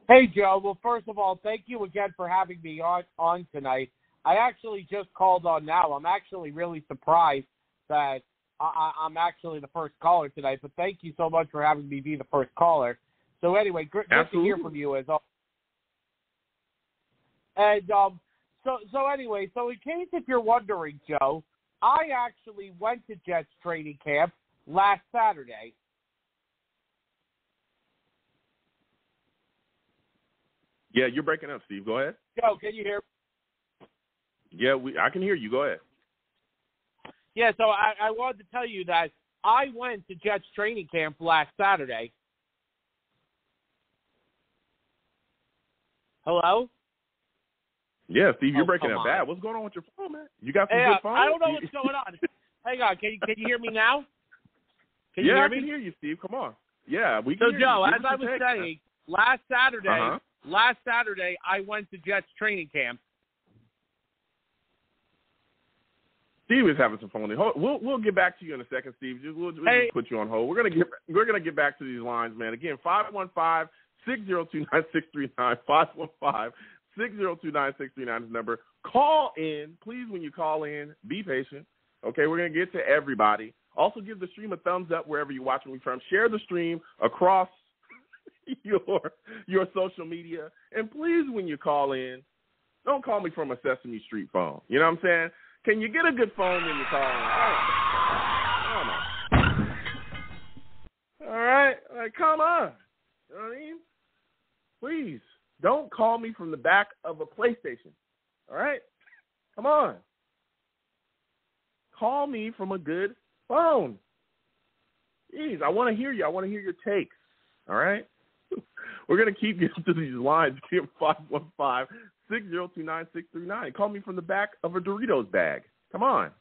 Hey, Joe. Well, first of all, thank you again for having me on tonight. I actually just called on now. I'm actually really surprised that I'm actually the first caller tonight, but thank you so much for having me be the first caller. So anyway, good to hear from you as always. And so anyway, so in case if you're wondering, Joe, I actually went to Jets training camp last Saturday. Yeah, you're breaking up, Steve. Go ahead. Joe, can you hear me? Yeah, I can hear you. Go ahead. Yeah, so I wanted to tell you that I went to Jets training camp last Saturday. Hello? Yeah, Steve, you're breaking up bad. What's going on with your phone, man? You got some good phone? I don't know what's going on. Hang on. Can you hear me now? Can you hear me? I can hear you, Steve. Come on. Yeah, we can hear you. So, Joe, as I was saying, last Saturday, I went to Jets training camp. Steve is having some phone. We'll get back to you in a second, Steve. We'll just put you on hold. We're gonna get back to these lines, man. Again, 515-602-9639. 515-602-9639 is the number. Call in, please. When you call in, be patient. Okay, we're gonna get to everybody. Also, give the stream a thumbs up wherever you're watching me from. Share the stream across your social media, and please, when you call in, don't call me from a Sesame Street phone. You know what I'm saying? Can you get a good phone when you call in? All right. Come on. You know what I mean? Please, don't call me from the back of a PlayStation. All right? Come on. Call me from a good phone. Jeez, I want to hear you. I want to hear your takes. All right? We're going to keep getting to these lines. Give 515-602-9639. Call me from the back of a Doritos bag. Come on.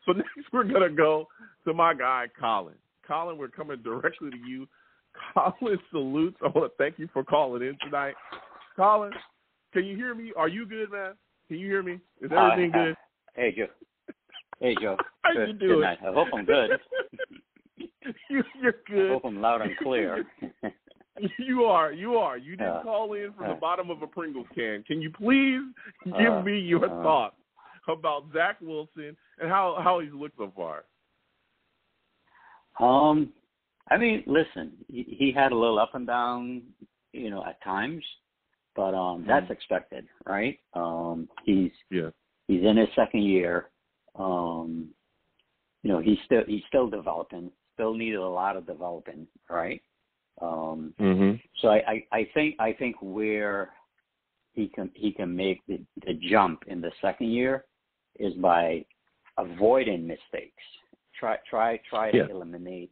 So next we're going to go to my guy, Colin. Colin, we're coming directly to you. Colin salutes. I want to thank you for calling in tonight. Colin, can you hear me? Are you good, man? Can you hear me? Is everything good? Hey, Joe. Hey, Joe. How you doing? Good night. I hope I'm good. You're good. I hope I'm loud and clear. You are. You didn't call in from the bottom of a Pringles can. Can you please give me your thoughts about Zach Wilson and how he's looked so far? I mean, listen, he had a little up and down, at times, but that's expected, right? He's in his second year. He's still developing. Still needed a lot of developing, right? So I think where he can make the jump in the second year is by avoiding mistakes. Try to eliminate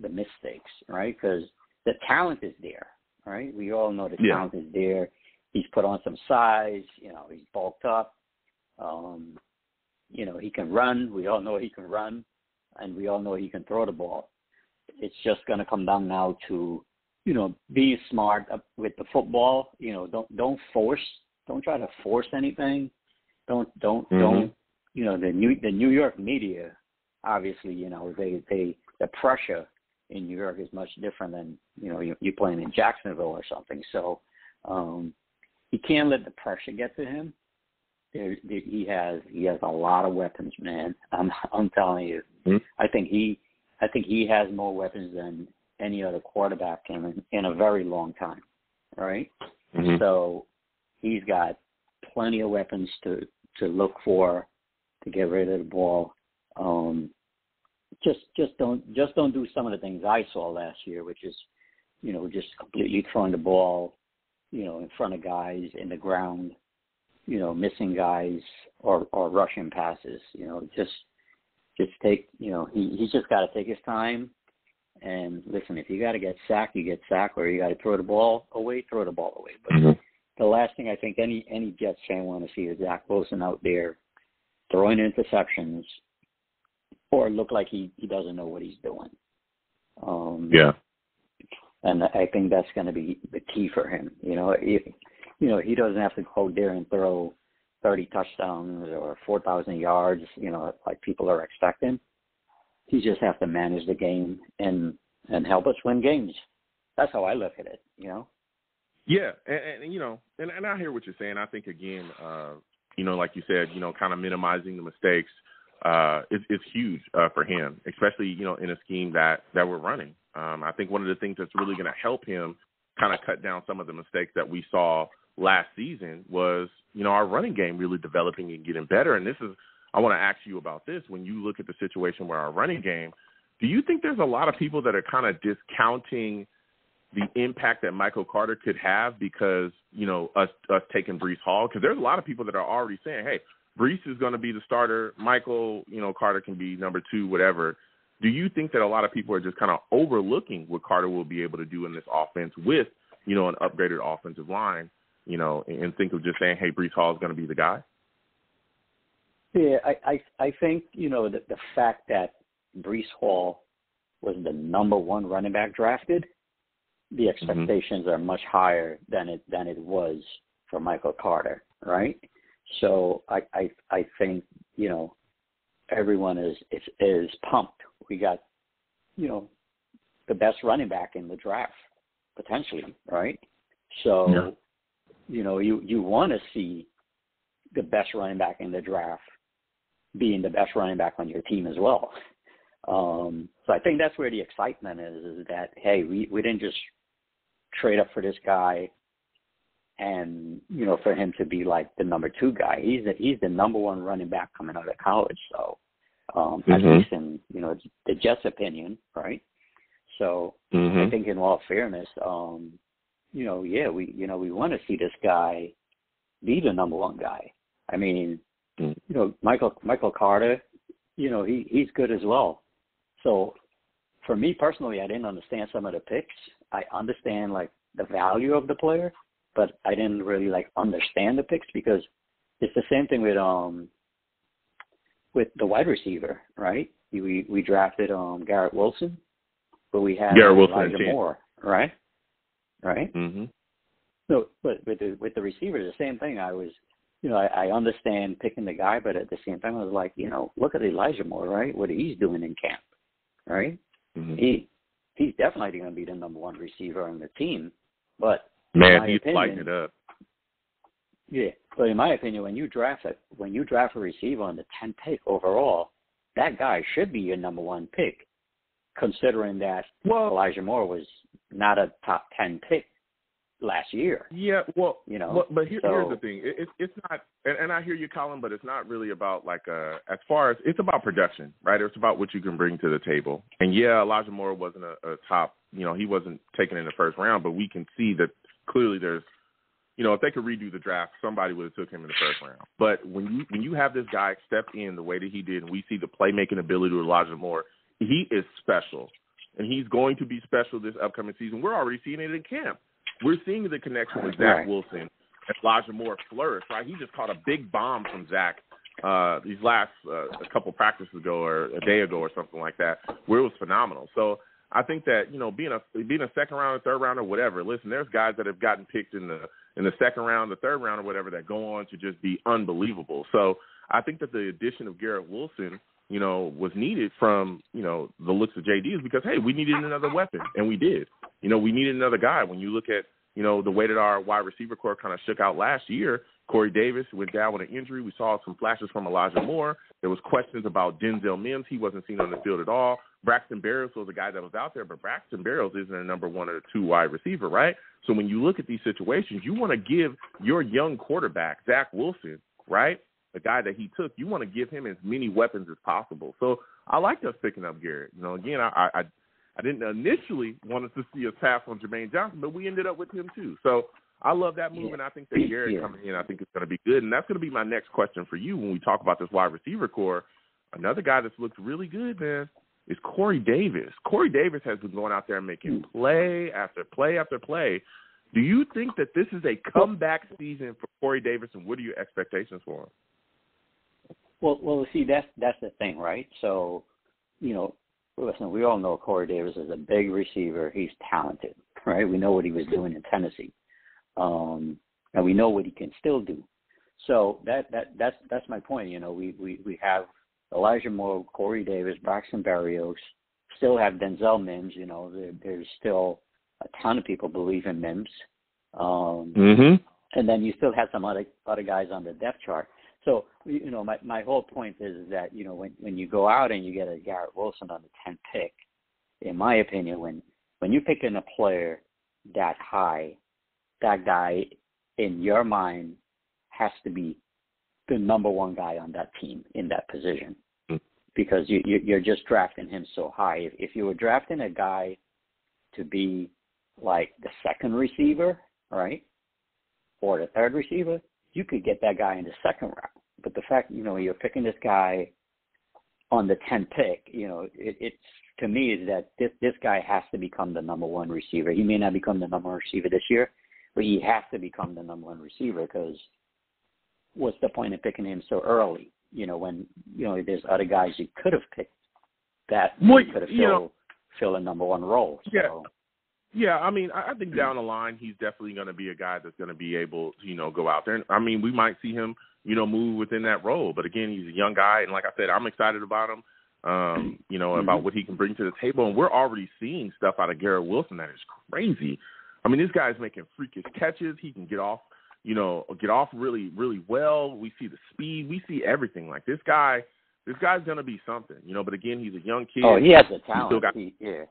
the mistakes, right? Because the talent is there, right? We all know the talent is there. He's put on some size, he's bulked up. He can run. We all know he can run, and we all know he can throw the ball. It's just going to come down now to, be smart with the football. Don't try to force anything. Don't. The New York media, obviously, the pressure in New York is much different than, you playing in Jacksonville or something. So, he can't let the pressure get to him. He has a lot of weapons, man. I'm telling you. Mm-hmm. I think he has more weapons than any other quarterback in a very long time, right? Mm-hmm. So he's got plenty of weapons to look for to get rid of the ball. Just don't do some of the things I saw last year, which is, just completely throwing the ball, in front of guys in the ground, missing guys or rushing passes. Just take, he's just got to take his time. And listen, if you got to get sacked, you get sacked, or you got to throw the ball away, throw the ball away. But the last thing I think any Jets fan want to see is Zach Wilson out there throwing interceptions or look like he doesn't know what he's doing. And I think that's going to be the key for him. He doesn't have to go there and throw 30 touchdowns or 4,000 yards, like people are expecting. He just has to manage the game and help us win games. That's how I look at it, Yeah, and I hear what you're saying. I think, again, like you said, kind of minimizing the mistakes is huge for him, especially, in a scheme that we're running. I think one of the things that's really going to help him kind of cut down some of the mistakes that we saw last season was, our running game really developing and getting better. And I want to ask you about this. When you look at the situation where our running game, do you think there's a lot of people that are kind of discounting the impact that Michael Carter could have because, us taking Breece Hall? Because there's a lot of people that are already saying, hey, Breece is going to be the starter. Michael, Carter can be number 2, whatever. Do you think that a lot of people are just kind of overlooking what Carter will be able to do in this offense with, an upgraded offensive line, and think of just saying, hey, Breece Hall is going to be the guy? Yeah, I think, the fact that Breece Hall was the number 1 running back drafted, the expectations are much higher than it was for Michael Carter, right? So I think, everyone is pumped. We got, the best running back in the draft, potentially, right? So, you want to see the best running back in the draft being the best running back on your team as well. So I think that's where the excitement is that, hey, we didn't just trade up for this guy and, for him to be like the number 2 guy. He's the number 1 running back coming out of college. So at least in, the Jets' opinion, right? So I think in all fairness, we want to see this guy be the number 1 guy. I mean, Michael Carter, he's good as well. So for me personally, I didn't understand some of the picks. I understand like the value of the player, but I didn't really like understand the picks because it's the same thing with the wide receiver, right? We drafted Garrett Wilson, but we had Elijah Moore, right? Right. Mm-hmm. So, but with the receiver, the same thing. I was, I understand picking the guy, but at the same time, I was like, look at Elijah Moore, right? What he's doing in camp, right? Mm-hmm. He's definitely going to be the number 1 receiver on the team, but man, he's lighting it up. Yeah, but in my opinion, when you draft a receiver on the 10th pick overall, that guy should be your number 1 pick, considering that Elijah Moore was not a top 10 pick last year. Yeah, but here's the thing. It's not, and I hear you, Colin, but it's not really about like as far as it's about production, right? It's about what you can bring to the table. And yeah, Elijah Moore wasn't a top, he wasn't taken in the first round, but we can see that clearly there's, if they could redo the draft, somebody would have took him in the first round. But when you have this guy step in the way that he did, and we see the playmaking ability of Elijah Moore, he is special. And he's going to be special this upcoming season. We're already seeing it in camp. We're seeing the connection with Zach Wilson and Elijah Moore flourish, right? He just caught a big bomb from Zach these last a couple practices ago or a day ago or something like that, where it was phenomenal. So I think that, being a second round or third round or whatever, listen, there's guys that have gotten picked in the second round, the third round or whatever that go on to just be unbelievable. So I think that the addition of Garrett Wilson, was needed from, the looks of JD is because, hey, we needed another weapon, and we did. We needed another guy. When you look at, the way that our wide receiver core kind of shook out last year, Corey Davis went down with an injury. We saw some flashes from Elijah Moore. There was questions about Denzel Mims. He wasn't seen on the field at all. Braxton Berrios was the guy that was out there, but Braxton Berrios isn't a number one or a two wide receiver, right? So when you look at these situations, you want to give your young quarterback, Zach Wilson, right, the guy that he took, you want to give him as many weapons as possible. So I like us picking up Garrett. Again, I didn't initially want to see us pass on Jermaine Johnson, but we ended up with him too. So I love that move, and I think that Garrett coming in, I think it's going to be good. And that's going to be my next question for you when we talk about this wide receiver core. Another guy that's looked really good, man, is Corey Davis. Corey Davis has been going out there and making play after play after play. Do you think that this is a comeback season for Corey Davis, and what are your expectations for him? Well, see, that's the thing, right? So, listen, we all know Corey Davis is a big receiver. He's talented, right? We know what he was doing in Tennessee, and we know what he can still do. So that's my point. We have Elijah Moore, Corey Davis, Braxton Berrios, still have Denzel Mims. There's still a ton of people believe in Mims, and then you still have some other guys on the depth chart. So, my whole point is that, when you go out and you get a Garrett Wilson on the 10th pick, in my opinion, when you pick in a player that high, that guy in your mind has to be the number one guy on that team in that position, because you're just drafting him so high. If you were drafting a guy to be like the second receiver, right, or the third receiver, you could get that guy in the second round. But the fact, you're picking this guy on the 10th pick, it's to me is that this guy has to become the number one receiver. He may not become the number one receiver this year, but he has to become the number one receiver, because what's the point of picking him so early? When, there's other guys you could have picked that could have fill a number one role. So. Yeah. Yeah, I mean, I think down the line he's definitely going to be a guy that's going to be able to, go out there. And, I mean, we might see him, move within that role. But, again, he's a young guy. And like I said, I'm excited about him, about what he can bring to the table. And we're already seeing stuff out of Garrett Wilson that is crazy. I mean, this guy's making freakish catches. He can get off really, really well. We see the speed. We see everything. Like, this guy's going to be something, But again, he's a young kid. Oh, he has the talent. He has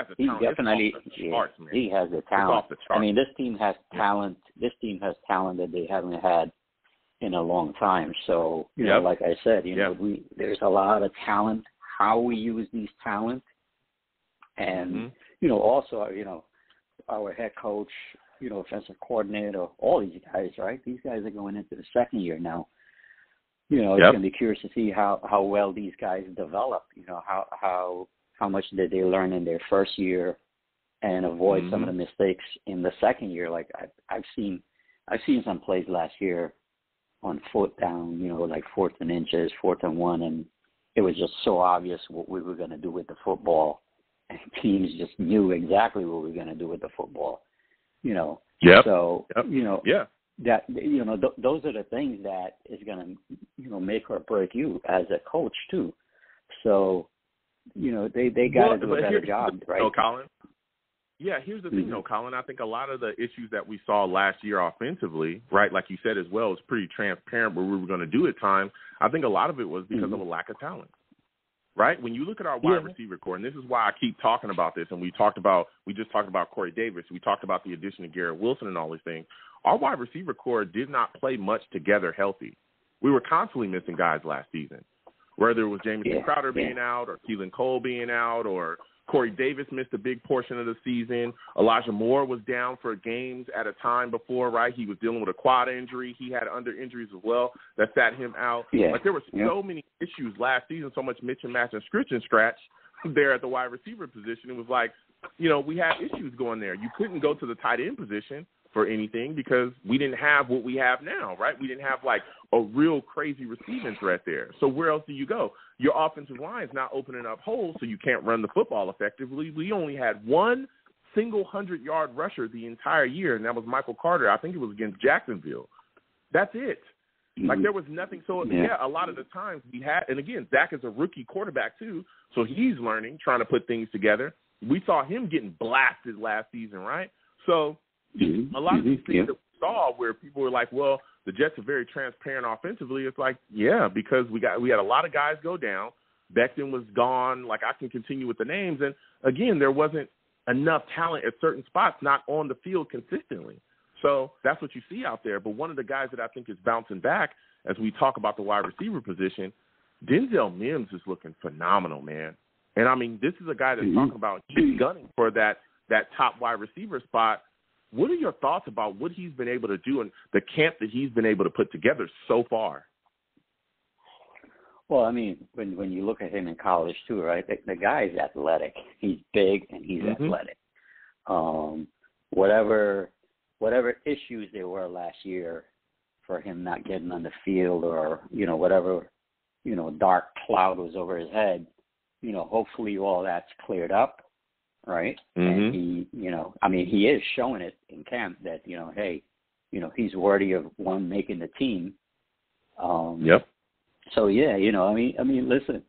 the talent. Definitely. Charts, man. He has the talent. It's off the charts. I mean, this team has talent. This team has talent that they haven't had in a long time. So, like I said, there's a lot of talent. How we use these talent, and also, our head coach, offensive coordinator, all these guys, right? These guys are going into the second year now. It's going to be curious to see how well these guys develop. How much did they learn in their first year and avoid some of the mistakes in the second year. Like I've seen some plays last year on fourth down, like 4th and inches, 4th and 1, and it was just so obvious what we were going to do with the football. And teams just knew exactly what we were going to do with the football. So that those are the things that is going to make or break you as a coach too. So they got to do a better job, right? Colin. Yeah, here's the thing, Colin. I think a lot of the issues that we saw last year offensively, right, like you said as well, was pretty transparent what we were going to do at times. I think a lot of it was because of a lack of talent, right? When you look at our wide receiver core, and this is why I keep talking about this, and we just talked about Corey Davis, we talked about the addition of Garrett Wilson and all these things. Our wide receiver core did not play much together healthy. We were constantly missing guys last season, whether it was Jamison Crowder being out or Keelan Cole being out or Corey Davis missed a big portion of the season. Elijah Moore was down for games at a time before, right? He was dealing with a quad injury. He had under injuries as well that sat him out. Yeah. Like, there were so many issues last season, so much mix and match and scratch there at the wide receiver position. It was like, we had issues going there. You couldn't go to the tight end position for anything because we didn't have what we have now, right? We didn't have, like, a real crazy receiving threat there. So where else do you go? Your offensive line is not opening up holes, so you can't run the football effectively. We only had one single 100-yard rusher the entire year, and that was Michael Carter. I think it was against Jacksonville. That's it. Like, there was nothing. So, a lot of the times we had – and, again, Zach is a rookie quarterback too, so he's learning, trying to put things together. We saw him getting blasted last season, right? So a lot of these things that we saw where people were like, well, the Jets are very transparent offensively. It's like, because we had a lot of guys go down. Becton was gone. Like, I can continue with the names. And, again, there wasn't enough talent at certain spots, not on the field consistently. So that's what you see out there. But one of the guys that I think is bouncing back as we talk about the wide receiver position, Denzel Mims is looking phenomenal, man. And, I mean, this is a guy that's talking about he's gunning for that top wide receiver spot. What are your thoughts about what he's been able to do and the camp that he's been able to put together so far? Well, I mean, when you look at him in college too, right, the guy is athletic. He's big and he's athletic. Whatever issues there were last year for him not getting on the field or, whatever, dark cloud was over his head, hopefully all that's cleared up, right? And he, he is showing it in camp that, hey, he's worthy of making the team. So, listen,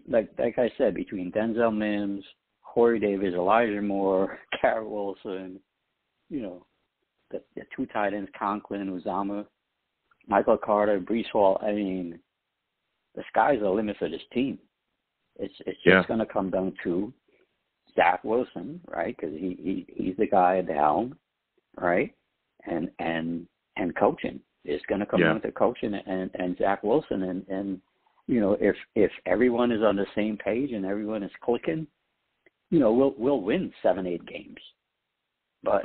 like I said, between Denzel Mims, Corey Davis, Elijah Moore, Garrett Wilson, the two tight ends, Conklin, Uzama, Michael Carter, Breece Hall, I mean, the sky's the limit for this team. It's just going to come down to Zach Wilson, right? Because he's the guy at the helm, right? And coaching. It's going to come down to coaching and Zach Wilson. And if everyone is on the same page and everyone is clicking, we'll win 7-8 games. But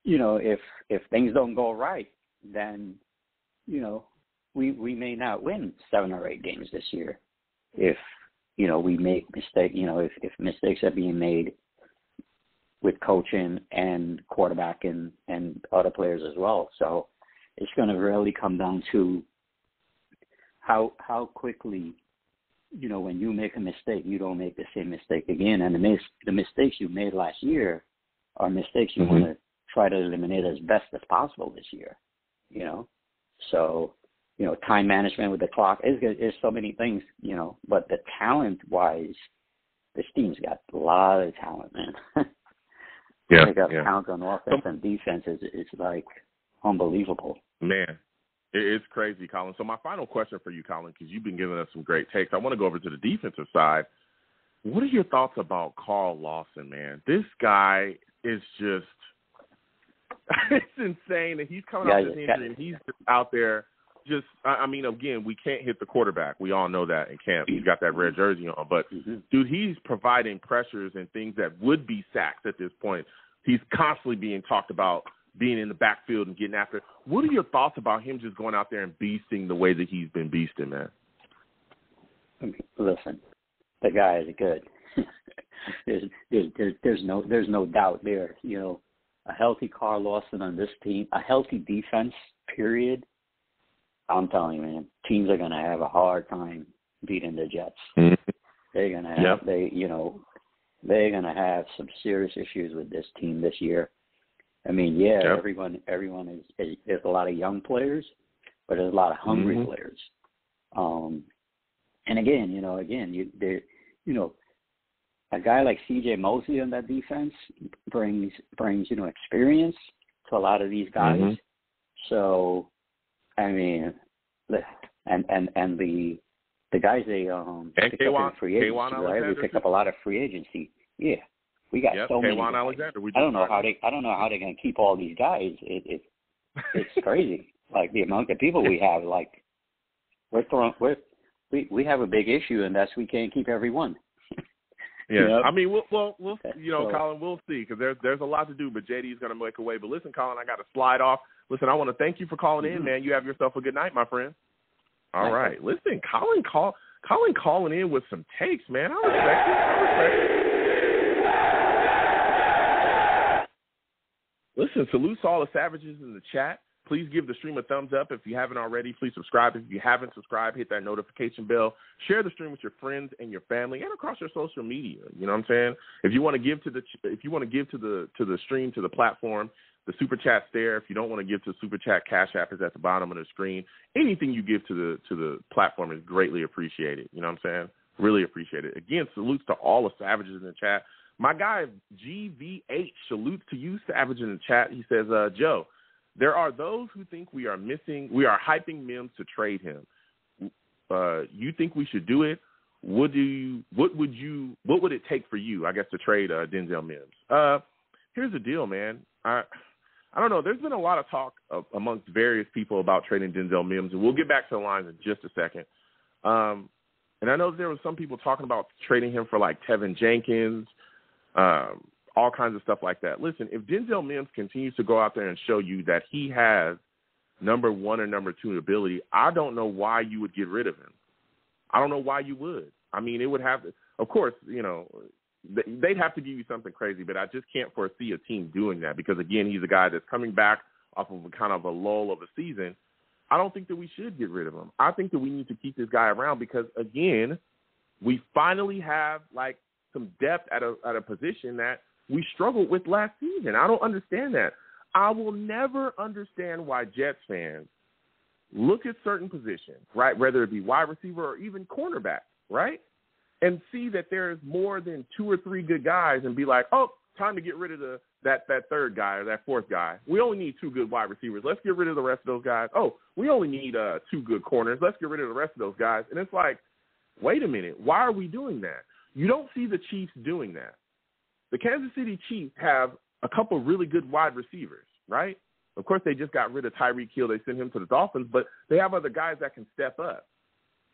if things don't go right, then we may not win 7 or 8 games this year. If we make mistakes, if mistakes are being made with coaching and quarterback and other players as well. So it's going to really come down to how quickly, when you make a mistake, you don't make the same mistake again. And the mistakes you made last year are mistakes you want to try to eliminate as best as possible this year, So, time management with the clock is so many things, but the talent-wise, this team's got a lot of talent, man. They got talent on offense and defense. It's like unbelievable. Man, it's crazy, Colin. So my final question for you, Colin, because you've been giving us some great takes. I want to go over to the defensive side. What are your thoughts about Carl Lawson, man? This guy is just – it's insane that he's coming off this injury and he's just out there just – again, we can't hit the quarterback. We all know that in camp. He's got that red jersey on. But, dude, he's providing pressures and things that would be sacks at this point. He's constantly being talked about being in the backfield and getting after it. What are your thoughts about him just going out there and beasting the way that he's been beasting, man? Listen, the guy is good. There's no doubt there. A healthy Carl Lawson on this team, a healthy defense, period. I'm telling you, man, teams are going to have a hard time beating the Jets. They're going to have they're going to have some serious issues with this team this year. I mean, everyone is there's a lot of young players, but there's a lot of hungry players. And again, a guy like C.J. Mosley on that defense brings experience to a lot of these guys. So, I mean, and the guys they picked up in free agency, right? We picked up a lot of free agency. Yeah, we got so many. Alexander. I don't know how they're going to keep all these guys. It's crazy. Like the amount of people we have. Like we have a big issue, and that's we can't keep everyone. Yeah. Yep. I mean, we'll you know, So, Colin, we'll see because there's a lot to do, but JD's going to make a way. But listen, Colin, I got to slide off. Listen, I want to thank you for calling in, man. You have yourself a good night, my friend. All right. Listen, Colin calling in with some takes, man. I respect it. Listen, salute to all the savages in the chat. Please give the stream a thumbs up if you haven't already. Please subscribe if you haven't subscribed. Hit that notification bell. Share the stream with your friends and your family and across your social media. You know what I'm saying? If you want to give to the stream, to the platform, the super chat's there. If you don't want to give to the super chat, Cash App is at the bottom of the screen. Anything you give to the platform is greatly appreciated. You know what I'm saying? Really appreciate it. Again, salutes to all the savages in the chat. My guy GVH salutes to you, savage, in the chat. He says, Joe, there are those who think we are hyping Mims to trade him. You think we should do it? What would it take for you, I guess, to trade Denzel Mims? Here's the deal, man. I don't know. There's been a lot of talk amongst various people about trading Denzel Mims, and we'll get back to the lines in just a second. And I know there was some people talking about trading him for like Tevin Jenkins, all kinds of stuff like that. Listen, if Denzel Mims continues to go out there and show you that he has number 1 or number 2 ability, I don't know why you would get rid of him. I don't know why you would. I mean, it would have to, of course, you know, they'd have to give you something crazy, but I just can't foresee a team doing that because, again, he's a guy that's coming back off of kind of a lull of a season. I don't think that we should get rid of him. I think that we need to keep this guy around because, again, we finally have, like, some depth at a position that we struggled with last season. I don't understand that. I will never understand why Jets fans look at certain positions, right, whether it be wide receiver or even cornerback, right, and see that there's more than 2 or 3 good guys and be like, oh, time to get rid of that third guy or that fourth guy. We only need 2 good wide receivers. Let's get rid of the rest of those guys. Oh, we only need 2 good corners. Let's get rid of the rest of those guys. And it's like, wait a minute. Why are we doing that? You don't see the Chiefs doing that. The Kansas City Chiefs have a couple really good wide receivers, right? Of course, they just got rid of Tyreek Hill. They sent him to the Dolphins, but they have other guys that can step up.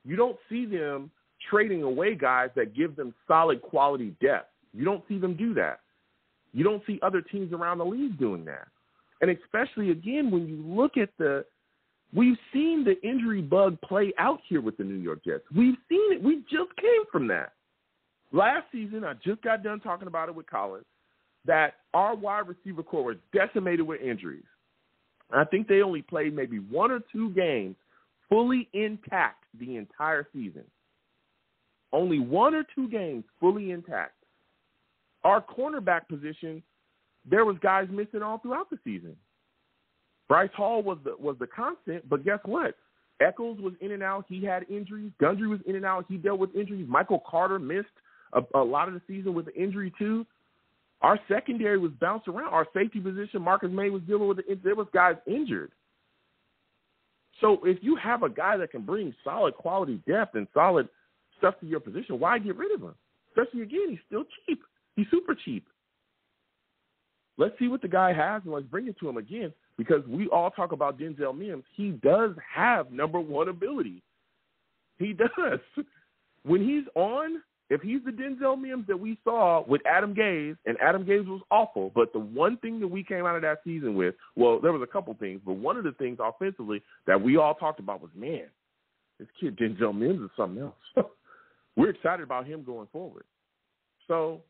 You don't see them trading away guys that give them solid quality depth. You don't see them do that. You don't see other teams around the league doing that. And especially, again, when you look at we've seen the injury bug play out here with the New York Jets. We've seen it. We just came from that. Last season, I just got done talking about it with Colin, that our wide receiver core was decimated with injuries. I think they only played maybe 1 or 2 games fully intact the entire season. Only 1 or 2 games fully intact. Our cornerback position, there was guys missing all throughout the season. Bryce Hall was the constant, but guess what? Echols was in and out. He had injuries. Gundry was in and out. He dealt with injuries. Michael Carter missed a lot of the season with the injury too. Our secondary was bounced around. Our safety position, Marcus May was dealing with there was guys injured. So if you have a guy that can bring solid quality depth and solid stuff to your position, why get rid of him? Especially, again, he's still cheap. He's super cheap. Let's see what the guy has and let's bring it to him again because we all talk about Denzel Mims. He does have number 1 ability. He does. When he's on, if he's the Denzel Mims that we saw with Adam Gase, and Adam Gase was awful, but the one thing that we came out of that season with, well, there was a couple things, but one of the things offensively that we all talked about was, man, this kid Denzel Mims is something else. We're excited about him going forward. So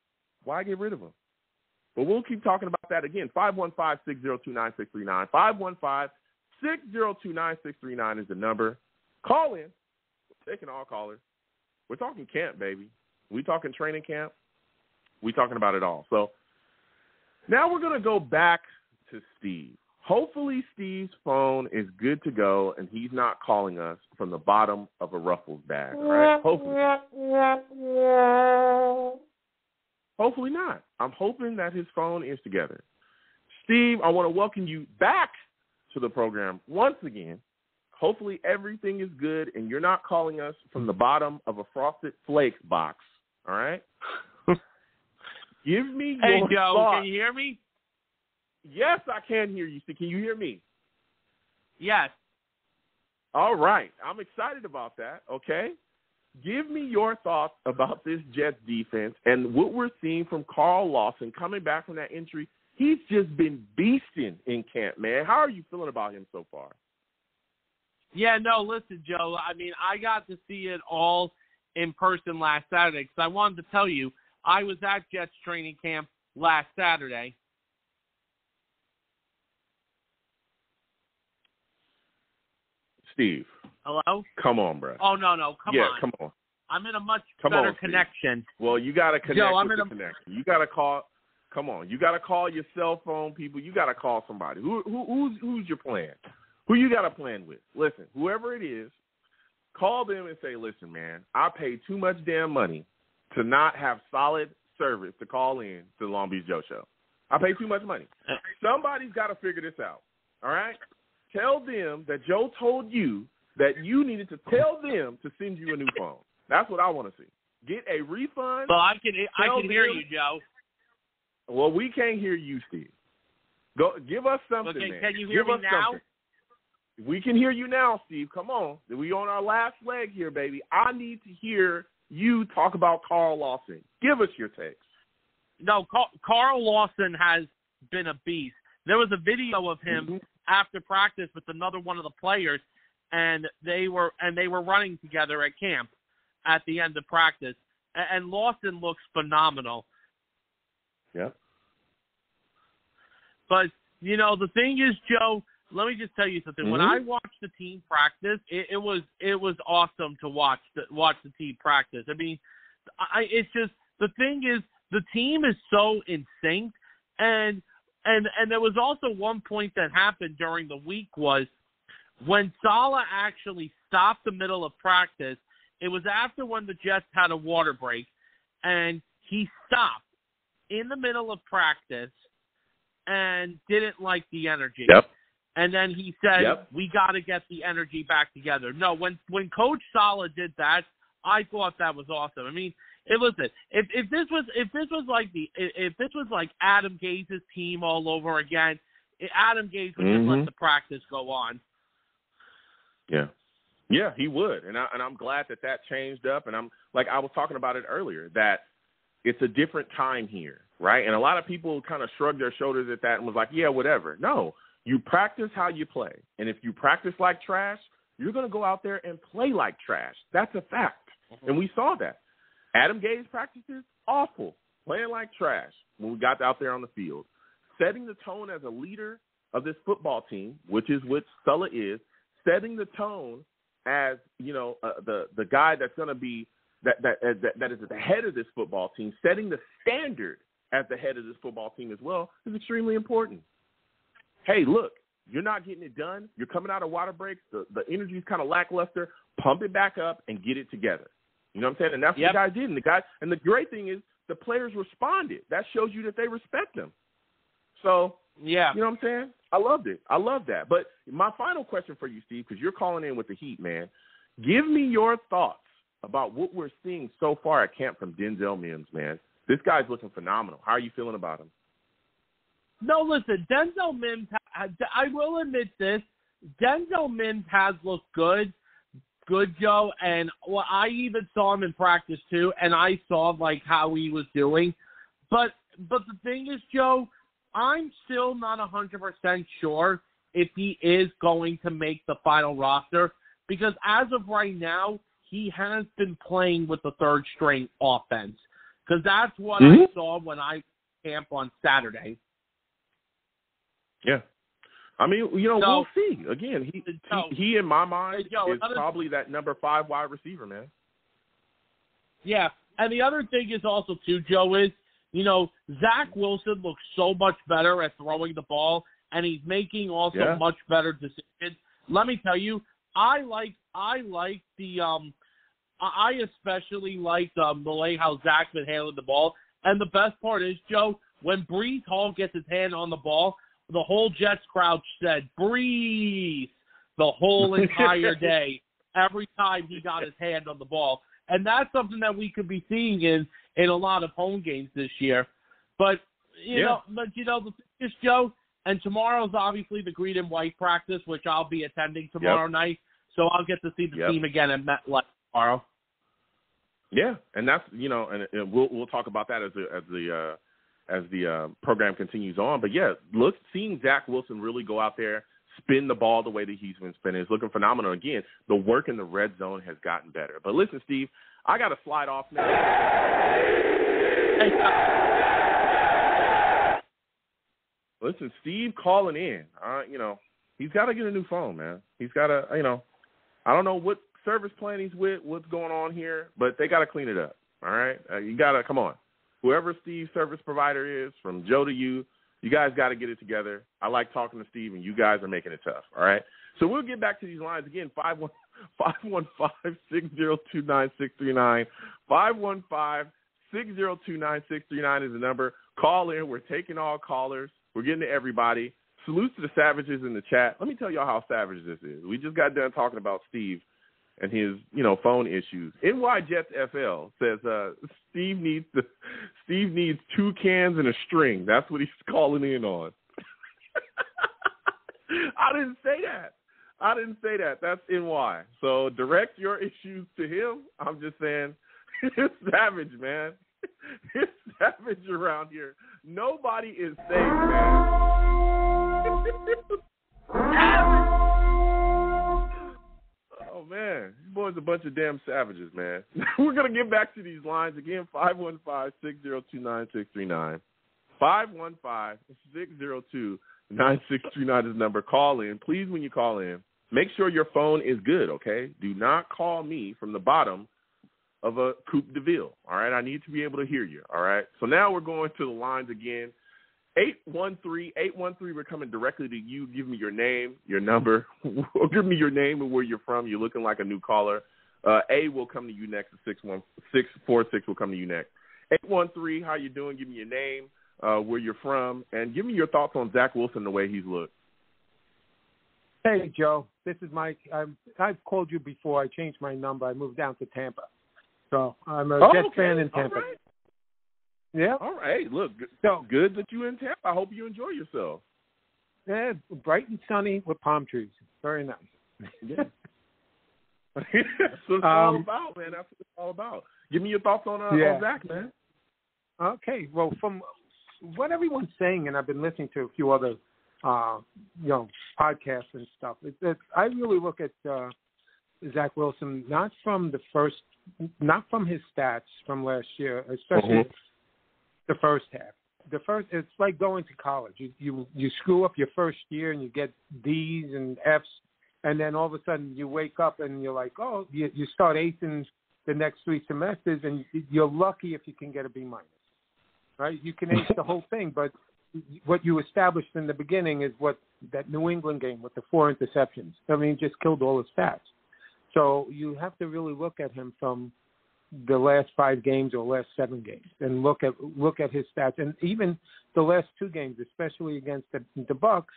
why get rid of him? But we'll keep talking about that again. 515-602-9639. 515-602-9639 is the number. Call in. We're taking all callers. We're talking camp, baby. We talking training camp. We talking about it all. So now we're going to go back to Steve. Hopefully Steve's phone is good to go and he's not calling us from the bottom of a Ruffles bag, all right? Hopefully not. I'm hoping that his phone is together. Steve, I want to welcome you back to the program once again. Hopefully everything is good and you're not calling us from the bottom of a Frosted Flakes box, all right? Give me your Hey, Joe, thoughts. can you hear me? Yes, I can hear you. Can you hear me? Yes. All right. I'm excited about that, okay? give me your thoughts about this Jets defense and what we're seeing from Carl Lawson coming back from that injury. He's just been beasting in camp, man. How are you feeling about him so far? Yeah, no, listen, Joe. I mean, I got to see it all in person last Saturday because I wanted to tell you I was at Jets training camp last Saturday. Steve. Hello? Come on, bro. Oh, no, come on. Yeah, come on. I'm in a much better connection. Well, you got to connect Joe, with the connection. You got to call. Come on. You got to call your cell phone people. You got to call somebody. Who's your plan? Who you got to plan with? Listen, whoever it is, call them and say, listen, man, I paid too much damn money to not have solid service to call in to the Long Beach Joe Show. I paid too much money. Somebody's got to figure this out, all right? Tell them that Joe told you that you needed to tell them to send you a new phone. That's what I want to see. Get a refund. Well, I can hear you, Joe. Well, we can't hear you, Steve. Go give us something, okay, man. Can you hear me now? Something. We can hear you now, Steve. Come on. We on our last leg here, baby. I need to hear you talk about Carl Lawson. Give us your takes. No, Carl Lawson has been a beast. There was a video of him after practice with another one of the players, and they were running together at camp at the end of practice. And Lawson looks phenomenal. Yeah. But, you know, the thing is, Joe, let me just tell you something. When I watched the team practice, it was awesome to watch the team practice. I mean, it's just the thing is the team is so in sync, and there was also one point that happened during the week was when Saleh actually stopped the middle of practice. It was after when the Jets had a water break, and he stopped in the middle of practice and didn't like the energy. Yep. And then he said, we got to get the energy back together. No, when Coach Saleh did that, I thought that was awesome. I mean, listen, if this was like Adam Gaze's team all over again, Adam Gaze would just let the practice go on. Yeah. Yeah, he would. And I'm glad that changed up. And I'm like I was talking about it earlier, that it's a different time here, right? And a lot of people kind of shrugged their shoulders at that and was like, yeah, whatever. No. You practice how you play. And if you practice like trash, you're going to go out there and play like trash. That's a fact. And we saw that. Adam Gaze practices, awful, playing like trash when we got out there on the field. Setting the tone as a leader of this football team, which is what Sulla is, setting the tone as, you know, the guy that's going to be that is at the head of this football team, setting the standard as the head of this football team as well is extremely important. Hey, look, you're not getting it done. You're coming out of water breaks. The energy is kind of lackluster. Pump it back up and get it together. You know what I'm saying? And that's what the guy did. And the great thing is the players responded. That shows you that they respect them. So, you know what I'm saying? I loved it. I love that. But my final question for you, Steve, because you're calling in with the heat, man. Give me your thoughts about what we're seeing so far at camp from Denzel Mims, man. This guy's looking phenomenal. How are you feeling about him? No, listen, Denzel Mims, I will admit this, Denzel Mims has looked good, Joe, and I even saw him in practice too, and I saw like how he was doing. But the thing is, Joe, I'm still not 100% sure if he is going to make the final roster because as of right now, he has been playing with the third string offense because that's what I saw when I camp on Saturday. Yeah. I mean, you know, we'll see. Again, he in my mind is probably that number 5 wide receiver, man. Yeah. And the other thing is also, too, Joe, is, you know, Zach Wilson looks so much better at throwing the ball, and he's making also much better decisions. Let me tell you, I especially like the way how Zach's been handling the ball. And the best part is, Joe, when Breece Hall gets his hand on the ball, the whole Jets crowd said, Breece, the whole entire day, every time he got his hand on the ball. And that's something that we could be seeing in a lot of home games this year. But, you know, the thing is, Joe, and tomorrow's obviously the green and white practice, which I'll be attending tomorrow night. So I'll get to see the team again at MetLife tomorrow. Yeah, and that's and we'll talk about that as the program continues on. But yeah, seeing Zach Wilson really go out there, spin the ball the way that he's been spinning is looking phenomenal. Again, the work in the red zone has gotten better. But listen, Steve, I got to slide off now. Listen, Steve calling in. He's got to get a new phone, man. He's got to, I don't know what service plan he's with, what's going on here, but they got to clean it up. All right, you got to come on. Whoever Steve's service provider is, from Joe to you guys got to get it together. I like talking to Steve, and you guys are making it tough. All right, so we'll get back to these lines again. 515-602-9639. 515-602-9639 is the number. Call in. We're taking all callers. We're getting to everybody. Salute to the savages in the chat. Let me tell y'all how savage this is. We just got done talking about Steve and his, phone issues. NY Jets FL says Steve needs 2 cans and a string. That's what he's calling in on. I didn't say that. That's NY. So direct your issues to him. I'm just saying, it's savage, man. It's savage around here. Nobody is safe, man. Oh, man. These boys are a bunch of damn savages, man. We're going to get back to these lines again. 515-602-9639. 515-602-9639 is the number. Call in. Please, when you call in, make sure your phone is good, okay? Do not call me from the bottom of a Coupe de Ville, all right? I need to be able to hear you, all right? So now we're going to the lines again. 813, we're coming directly to you. Give me your name, your number. Give me your name and where you're from. You're looking like a new caller. A will come to you next. 646 will come to you next. 813, how you doing? Give me your name, where you're from, and give me your thoughts on Zach Wilson, the way he's looked. Hey, Joe. This is Mike. I've called you before. I changed my number. I moved down to Tampa. So I'm a Jets fan in Tampa. All right. Yeah. All right. Look, good that you're in Tampa. I hope you enjoy yourself. Yeah, bright and sunny with palm trees. Very nice. Yeah. That's what it's all about, man. That's what it's all about. Give me your thoughts on Zach, man. Okay. Well, from what everyone's saying, and I've been listening to a few other, podcasts and stuff, I really look at Zach Wilson not from his stats from last year, especially the first half. It's like going to college. You screw up your first year and you get D's and F's, and then all of a sudden you wake up and you're like, oh, you start acing the next 3 semesters, and you're lucky if you can get a B-, right? You can ace the whole thing, but what you established in the beginning is what that New England game with the 4 interceptions. I mean, just killed all his stats. So you have to really look at him from the last 5 games or last 7 games, and look at his stats. And even the last 2 games, especially against the Bucks,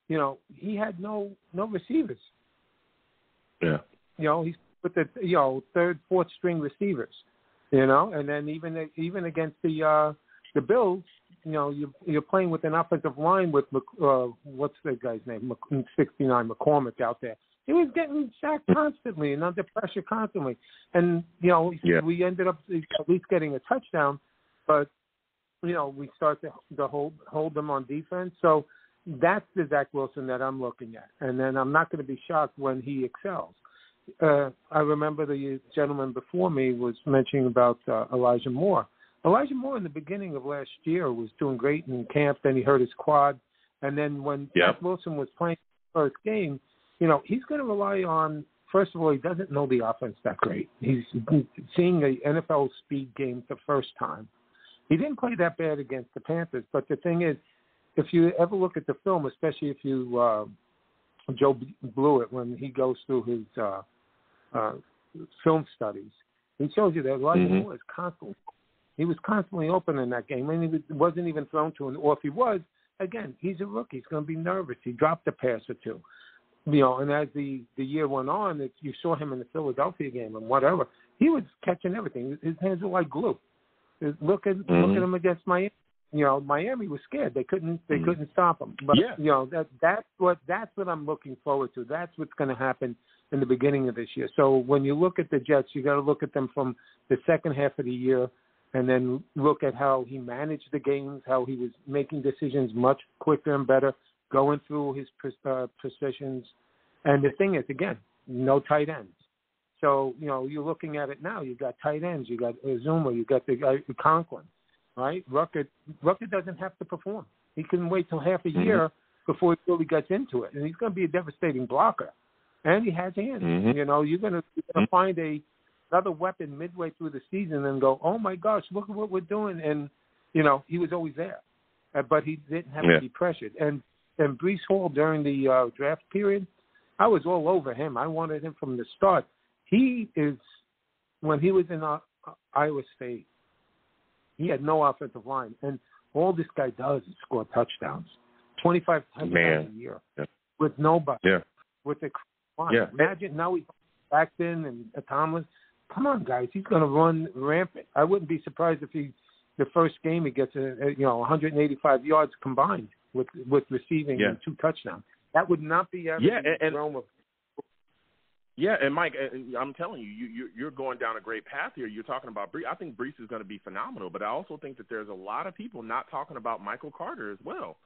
he had no receivers. Yeah. He's with the 3rd, 4th string receivers. And then even against the Bills, you're playing with an offensive line with what's the guy's name? 69 McCormick out there. He was getting sacked constantly and under pressure constantly. And, we ended up at least getting a touchdown, but, we start to hold them on defense. So that's the Zach Wilson that I'm looking at. And then I'm not going to be shocked when he excels. I remember the gentleman before me was mentioning about Elijah Moore. Elijah Moore in the beginning of last year was doing great in camp. Then he hurt his quad. And then when Zach Wilson was playing his first game, he's going to rely on, first of all, he doesn't know the offense that great. He's seeing an NFL speed game the first time. He didn't play that bad against the Panthers, but the thing is, if you ever look at the film, especially if you Joe Blewett, when he goes through his film studies, he shows you that Elijah Moore is constantly open in that game. And he wasn't even thrown to or if he was, again, he's a rookie. He's going to be nervous. He dropped a pass or 2. And as the year went on, you saw him in the Philadelphia game and whatever. He was catching everything. His hands were like glue. Look at him against Miami. Miami was scared. They couldn't stop him. But that's what I'm looking forward to. That's what's going to happen in the beginning of this year. So when you look at the Jets, you got to look at them from the second half of the year and then look at how he managed the games, how he was making decisions much quicker and better, going through his precisions. And the thing is, again, no tight ends. So, you're looking at it now. You got tight ends. You got Zuma. You got the Conklin, right? Rucker doesn't have to perform. He can wait till half a year before he really gets into it. And he's going to be a devastating blocker. And he has hands. You're going to find another weapon midway through the season and go, oh, my gosh, look at what we're doing. And, he was always there. But he didn't have to be pressured. And Breece Hall during the draft period, I was all over him. I wanted him from the start. He is, when he was in Iowa State, he had no offensive line. And all this guy does is score touchdowns, 25 touchdowns a year with nobody, with the line. Yeah. Imagine now he's back in and Tomlin. Come on, guys. He's going to run rampant. I wouldn't be surprised if the first game he gets 185 yards combined with receiving and 2 touchdowns. That would not be out of the realm of. Yeah, and Mike, I'm telling you, you're going down a great path here. You're talking about Breece. I think Breece is going to be phenomenal, but I also think that there's a lot of people not talking about Michael Carter as well.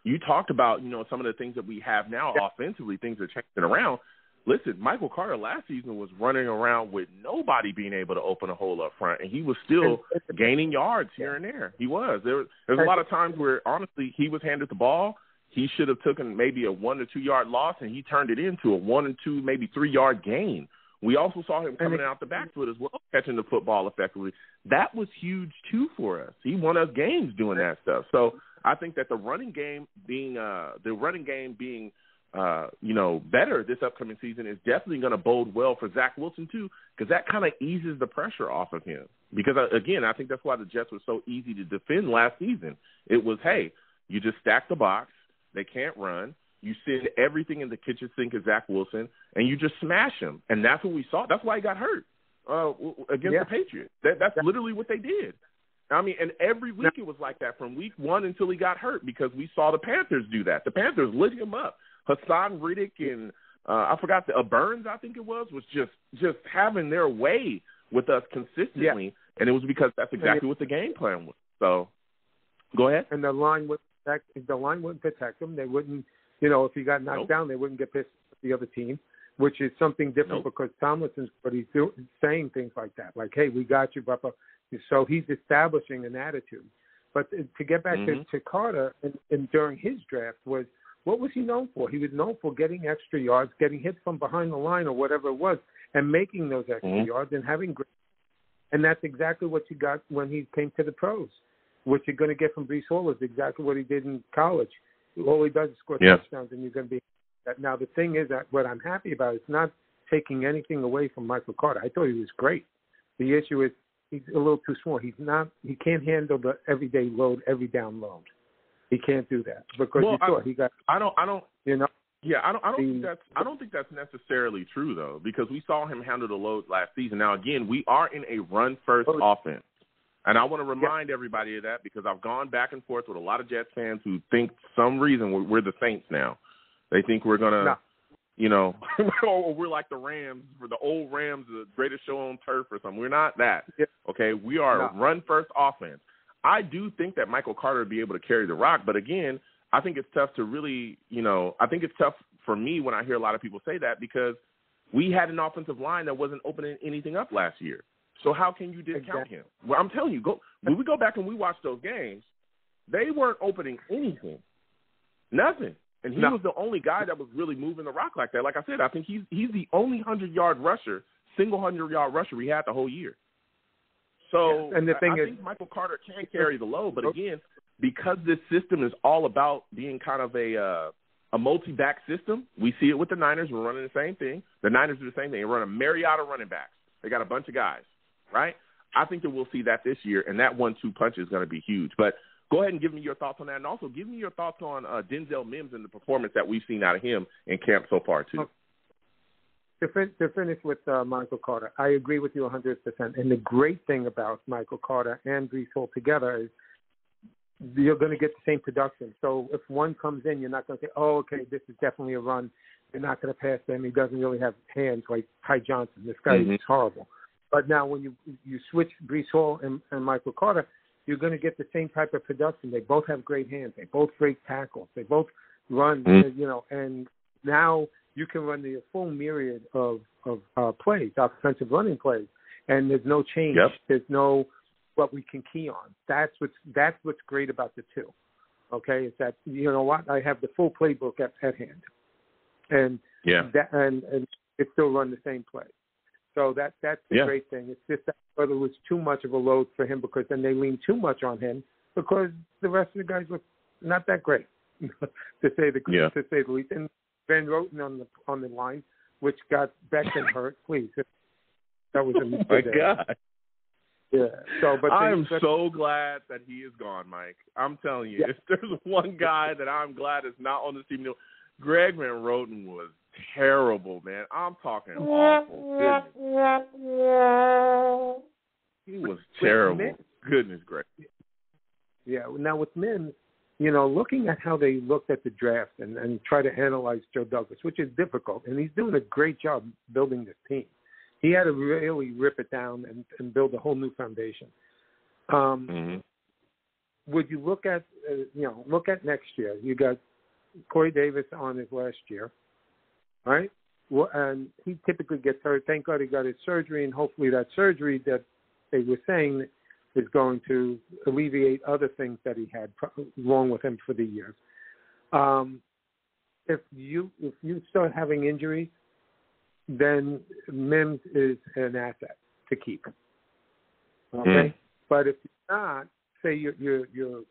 You talked about, some of the things that we have now offensively, things are changing around. Listen, Michael Carter last season was running around with nobody being able to open a hole up front, and he was still gaining yards here and there. He was. There's a lot of times where, honestly, he was handed the ball. He should have taken maybe a 1 or 2 yard loss, and he turned it into a 1 and 2, maybe 3 yard gain. We also saw him coming out the backfoot as well, catching the football effectively. That was huge too for us. He won us games doing that stuff. So I think that the running game being better this upcoming season is definitely going to bode well for Zach Wilson too, because that kind of eases the pressure off of him. Because again, I think that's why the Jets were so easy to defend last season. It was, hey, you just stack the box. They can't run. You send everything in the kitchen sink of Zach Wilson, and you just smash him. And that's what we saw. That's why he got hurt against the Patriots. That's literally what they did. I mean, and every week it was like that from week 1 until he got hurt, because we saw the Panthers do that. The Panthers lit him up. Hassan Riddick and I forgot Burns, I think it was just having their way with us consistently, and it was because that's exactly what the game plan was. So, go ahead. And the line wouldn't protect him. They wouldn't, if he got knocked down, they wouldn't get pissed at the other team, which is something different because Tomlinson's what he's doing, saying things like that, like, "Hey, we got you, Papa." So he's establishing an attitude. But to get back to Carter, and during his draft, what was he known for? He was known for getting extra yards, getting hit from behind the line or whatever it was, and making those extra yards and having great. And that's exactly what you got when he came to the pros. What you're going to get from Breece Hall is exactly what he did in college. All he does is score touchdowns, and you're going to be that. Now, the thing is that what I'm happy about is not taking anything away from Michael Carter. I thought he was great. The issue is he's a little too small. He can't handle the everyday load, every down load. He can't do that because he got. I don't. Yeah, I don't think that's necessarily true though, because we saw him handle the load last season. Now again, we are in a run first offense. And I want to remind everybody of that, because I've gone back and forth with a lot of Jets fans who think some reason we're the Saints now. They think we're going to, or we're like the Rams, for the old Rams, the greatest show on turf or something. We're not that. Okay, we are a run-first offense. I do think that Michael Carter would be able to carry the rock, but again, I think it's tough to really, I think it's tough for me when I hear a lot of people say that, because we had an offensive line that wasn't opening anything up last year. So how can you discount him? Well, I'm telling you, when we go back and we watch those games, they weren't opening anything, nothing. And he was the only guy that was really moving the rock like that. Like I said, I think he's the only 100-yard rusher, single 100-yard rusher we had the whole year. So and the thing I think Michael Carter can carry the load, but again, because this system is all about being kind of a multi-back system, we see it with the Niners. We're running the same thing. The Niners do the same thing. They run a myriad of running backs. They got a bunch of guys. Right? I think that we'll see that this year, and that 1-2 punch is going to be huge. But go ahead and give me your thoughts on that, and also give me your thoughts on Denzel Mims and the performance that we've seen out of him in camp so far, too. To finish with Michael Carter, I agree with you 100%. And the great thing about Michael Carter and Breece Hall together is you're going to get the same production. So if one comes in, you're not going to say, oh, okay, this is definitely a run. They're not going to pass to him. He doesn't really have hands like Ty Johnson. This guy is horrible. But now when you switch Breece Hall and Michael Carter, you're going to get the same type of production. They both have great hands. They both great tackles. They both run, and now you can run the full myriad of plays, offensive running plays, and there's no change. Yep. There's no what we can key on. That's what's great about the two. Okay, is that I have the full playbook at hand, and and it still run the same play. So that's the great thing. It's just that whether it was too much of a load for him because then they leaned too much on him because the rest of the guys were not that great to say the least. And Van Roten on the line, which got Beckham hurt. Please, that was a mistake. My God. Yeah. So, but I'm so glad that he is gone, Mike. I'm telling you, if there's one guy that I'm glad is not on the team, Greg Van Roten was terrible, man. I'm talking awful. He was terrible. Goodness gracious. Yeah. Now with Mims, looking at how they looked at the draft and try to analyze Joe Douglas, which is difficult, and he's doing a great job building this team. He had to really rip it down and build a whole new foundation. Would you look at next year? You got Corey Davis on his last year, right? Well, and he typically gets hurt. Thank God he got his surgery, and hopefully that surgery that they were saying is going to alleviate other things that he had wrong with him for the years. If you start having injuries, then Mims is an asset to keep. Okay, but if you're not, say your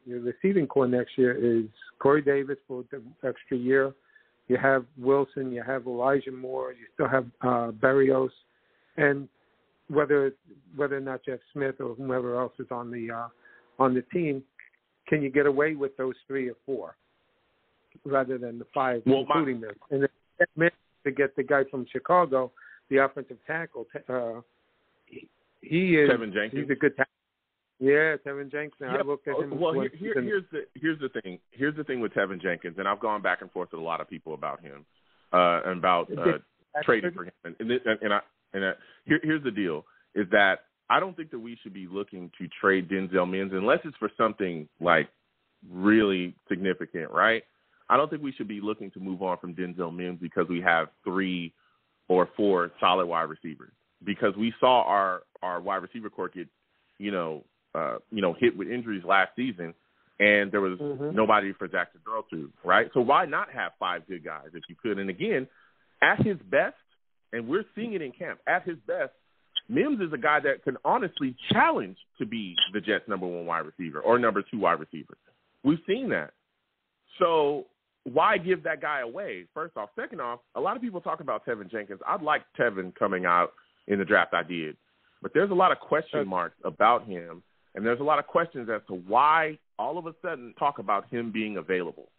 receiving core next year is Corey Davis for the extra year. You have Wilson, you have Elijah Moore, you still have Berrios, and whether or not Jeff Smith or whomever else is on the team, can you get away with those 3 or 4 rather than the 5, including them? And then to get the guy from Chicago, the offensive tackle, he is Tevin Jenkins. He's a good tackle. Yeah, Tevin Jenkins. I looked at him. Well, here's the thing. Here's the thing with Tevin Jenkins, and I've gone back and forth with a lot of people about him and about trading for him. Here's the deal: is that I don't think that we should be looking to trade Denzel Mims unless it's for something like really significant, right? I don't think we should be looking to move on from Denzel Mims because we have 3 or 4 solid wide receivers. Because we saw our wide receiver core get, hit with injuries last season, and there was nobody for Zach to throw to, right? So why not have 5 good guys if you could? And again, at his best, and we're seeing it in camp, at his best, Mims is a guy that can honestly challenge to be the Jets' number 1 wide receiver or number 2 wide receiver. We've seen that. So why give that guy away, first off? Second off, a lot of people talk about Tevin Jenkins. I'd like Tevin coming out in the draft. I did. But there's a lot of question marks about him, and there's a lot of questions as to why all of a sudden talk about him being available.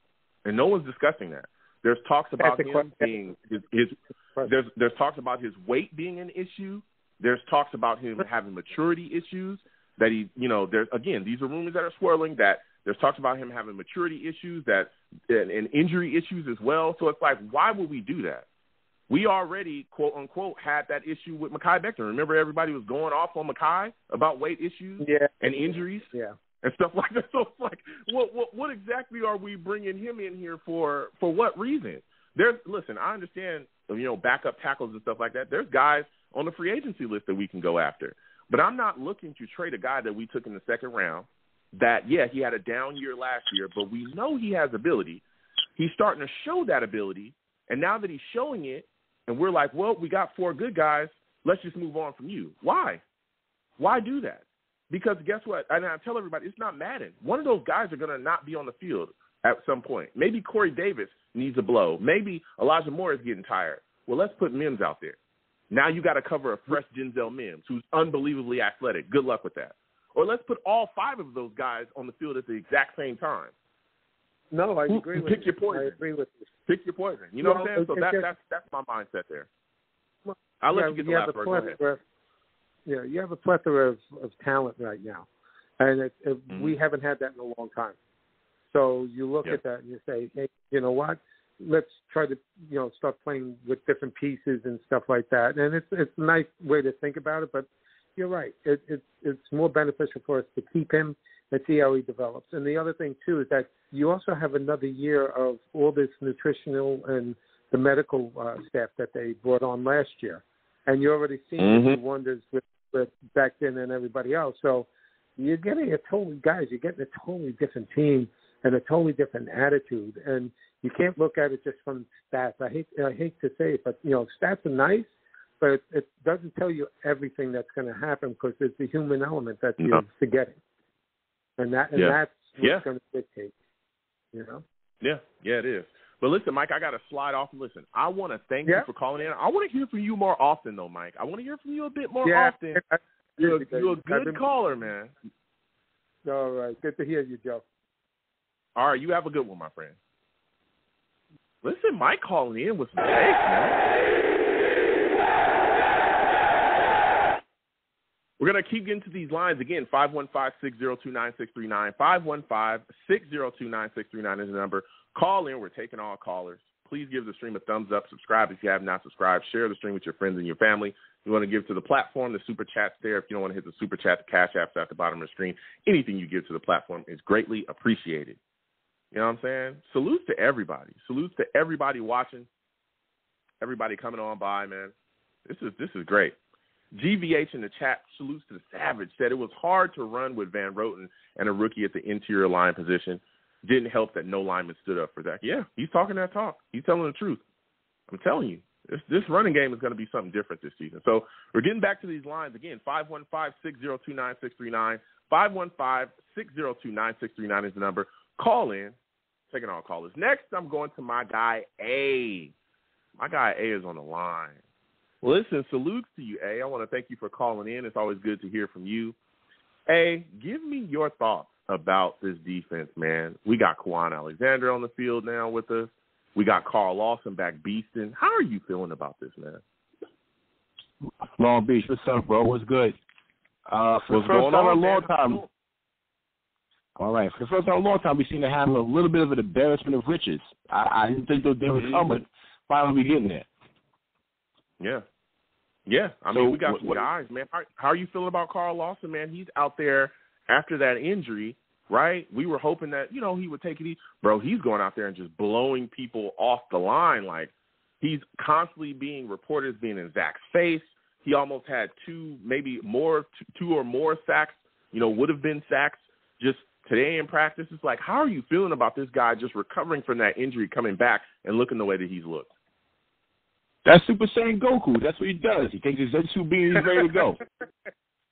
And no one's discussing that. There's talks about him being there's talks about his weight being an issue. There's talks about him having maturity issues that he, there's, again, these are rumors that are swirling that there's talks about him having maturity issues and injury issues as well. So it's like, why would we do that? We already, quote unquote, had that issue with Mekhi Becton. Remember, everybody was going off on Mekhi about weight issues and injuries and stuff like that. So it's like, what exactly are we bringing him in here for? For what reason? Listen, I understand, backup tackles and stuff like that. There's guys on the free agency list that we can go after. But I'm not looking to trade a guy that we took in the second round that, he had a down year last year, but we know he has ability. He's starting to show that ability. And now that he's showing it, and we're like, well, we got 4 good guys, let's just move on from you. Why? Why do that? Because guess what? And I tell everybody, it's not Madden. One of those guys are going to not be on the field at some point. Maybe Corey Davis needs a blow. Maybe Elijah Moore is getting tired. Well, let's put Mims out there. Now you got to cover a fresh Denzel Mims, who's unbelievably athletic. Good luck with that. Or let's put all 5 of those guys on the field at the exact same time. No, I agree with you. Pick your poison. I agree with you. Pick your poison. You know what I'm saying? So that's my mindset there. I'll let you get the last word. Go ahead. Yeah, you have a plethora of talent right now, and we haven't had that in a long time. So you look at that and you say, hey, you know what? let's try to, start playing with different pieces and stuff like that. And it's a nice way to think about it, but you're right. It's more beneficial for us to keep him and see how he develops. And the other thing, too, is that you also have another year of all this nutritional and the medical staff that they brought on last year. And you're already seeing the wonders with Becton and everybody else. So you're getting a totally different team and a totally different attitude. And you can't look at it just from stats. I hate to say it, but, stats are nice, but it doesn't tell you everything that's going to happen because there's the human element that you're forgetting. And that's what's going to dictate, Yeah, it is. But listen, Mike, I got to slide off and listen. I want to thank you for calling in. I want to hear from you more often, though, Mike. I want to hear from you a bit more often. You're a good caller, man. All right. Good to hear you, Joe. All right. You have a good one, my friend. Listen, Mike calling in with some takes, man. We're going to keep getting to these lines. Again, 515-602-9639. 515-602-9639 is the number. Call in. We're taking all callers. Please give the stream a thumbs up. Subscribe if you have not subscribed. Share the stream with your friends and your family. If you want to give to the platform, the super chat's there. If you don't want to hit the super chat, the cash app's at the bottom of the screen. Anything you give to the platform is greatly appreciated. You know what I'm saying? Salutes to everybody. Salutes to everybody watching. Everybody coming on by, man. This is great. GVH in the chat, salutes to the Savage, said it was hard to run with Van Roten and a rookie at the interior line position. Didn't help that no lineman stood up for that. Yeah, he's talking that talk. He's telling the truth. I'm telling you, this running game is going to be something different this season. So we're getting back to these lines again. 515-602-9639. 515-602-9639 is the number. Call in. Taking all callers. Next, I'm going to my guy A. My guy A is on the line. Listen, salutes to you, A. I want to thank you for calling in. It's always good to hear from you. A, give me your thoughts about this defense, man. We got Kwon Alexander on the field now with us. We got Carl Lawson back beasting. How are you feeling about this, man? Long Beach, what's up, bro? What's good? For the first time in a long time. All right. For the first time in a long time, we seem to have a little bit of an embarrassment of riches. I didn't think they would come, but finally we're getting there. Yeah. I mean, we got some guys, man. How are you feeling about Carl Lawson, man? He's out there after that injury, right? We were hoping that, he would take it easy. Bro, he's going out there and just blowing people off the line. Like, he's constantly being reported as being in Zach's face. He almost had two or more sacks, would have been sacks just today in practice. It's like, how are you feeling about this guy just recovering from that injury, coming back and looking the way that he's looked? That's Super Saiyan Goku. That's what he does. He takes his Zetsu beam and he's ready to go.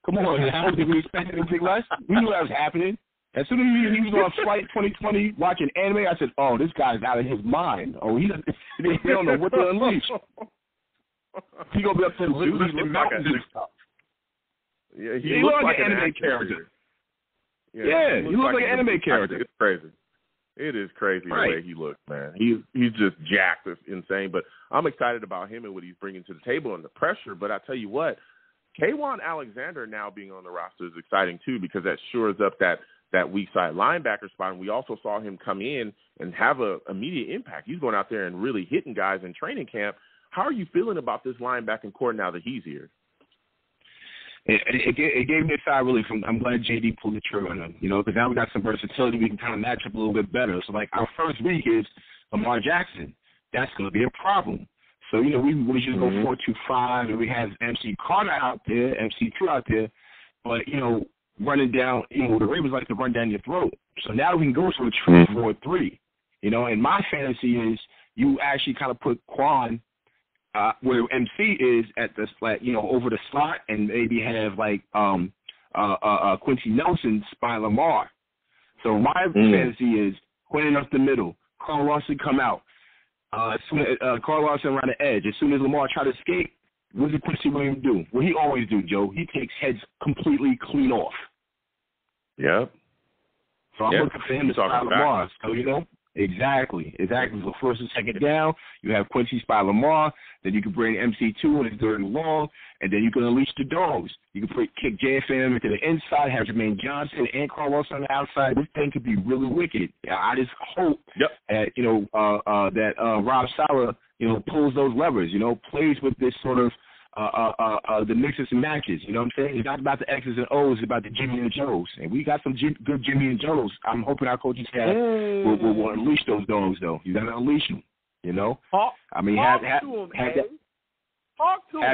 Come on, man. Did we expect anything less? We knew that was happening. As soon as he was on Flight 2020 watching anime, I said, oh, this guy's out of his mind. Oh, they don't know what to unleash. He's going to be up to lifting mountains and stuff. Yeah, he looks like an anime character. Yeah, he looks like an anime character. It's crazy. It is crazy the way he looks, man. He's just jacked. It's insane. But I'm excited about him and what he's bringing to the table and the pressure. But I tell you what, Kwon Alexander now being on the roster is exciting, too, because that shores up that weak side linebacker spot. And we also saw him come in and have an immediate impact. He's going out there and really hitting guys in training camp. How are you feeling about this linebacking core now that he's here? It gave me a sigh relief. I'm glad JD pulled the trigger on him, because now we got some versatility. We can kind of match up a little bit better. So, like, our first week is Lamar Jackson. That's going to be a problem. So, we just go 4-2-5, and we have MC Carter out there, MC2 out there. But, running down, the Ravens like to run down your throat. So now we can go to a true 4-3. And my fantasy is you actually kind of put Kwon where MC is at the over the slot, and maybe have like Quincy Nelson spy Lamar. So my fantasy is Quinn up the middle, Carl Lawson come out, Carl Lawson around the edge. As soon as Lamar try to escape, what does Quincy Williams do? What he always do, Joe. He takes heads completely clean off. Yep. So I'm looking for him to spy Lamar. So Exactly. So first and second down, you have Quincy Spy Lamar. Then you can bring MC2 in his third and long, and then you can unleash the dogs. You can kick JFM into the inside, have Jermaine Johnson and Carl Lawson on the outside. This thing could be really wicked. I just hope that that Rob Saleh pulls those levers. Plays with this sort of the mixes and matches. You know what I'm saying? It's not about the X's and O's. It's about the Jimmy and Joes. And we got some good Jimmy and Joes. I'm hoping our coaching staff will unleash those dogs, though. You got to unleash them. Have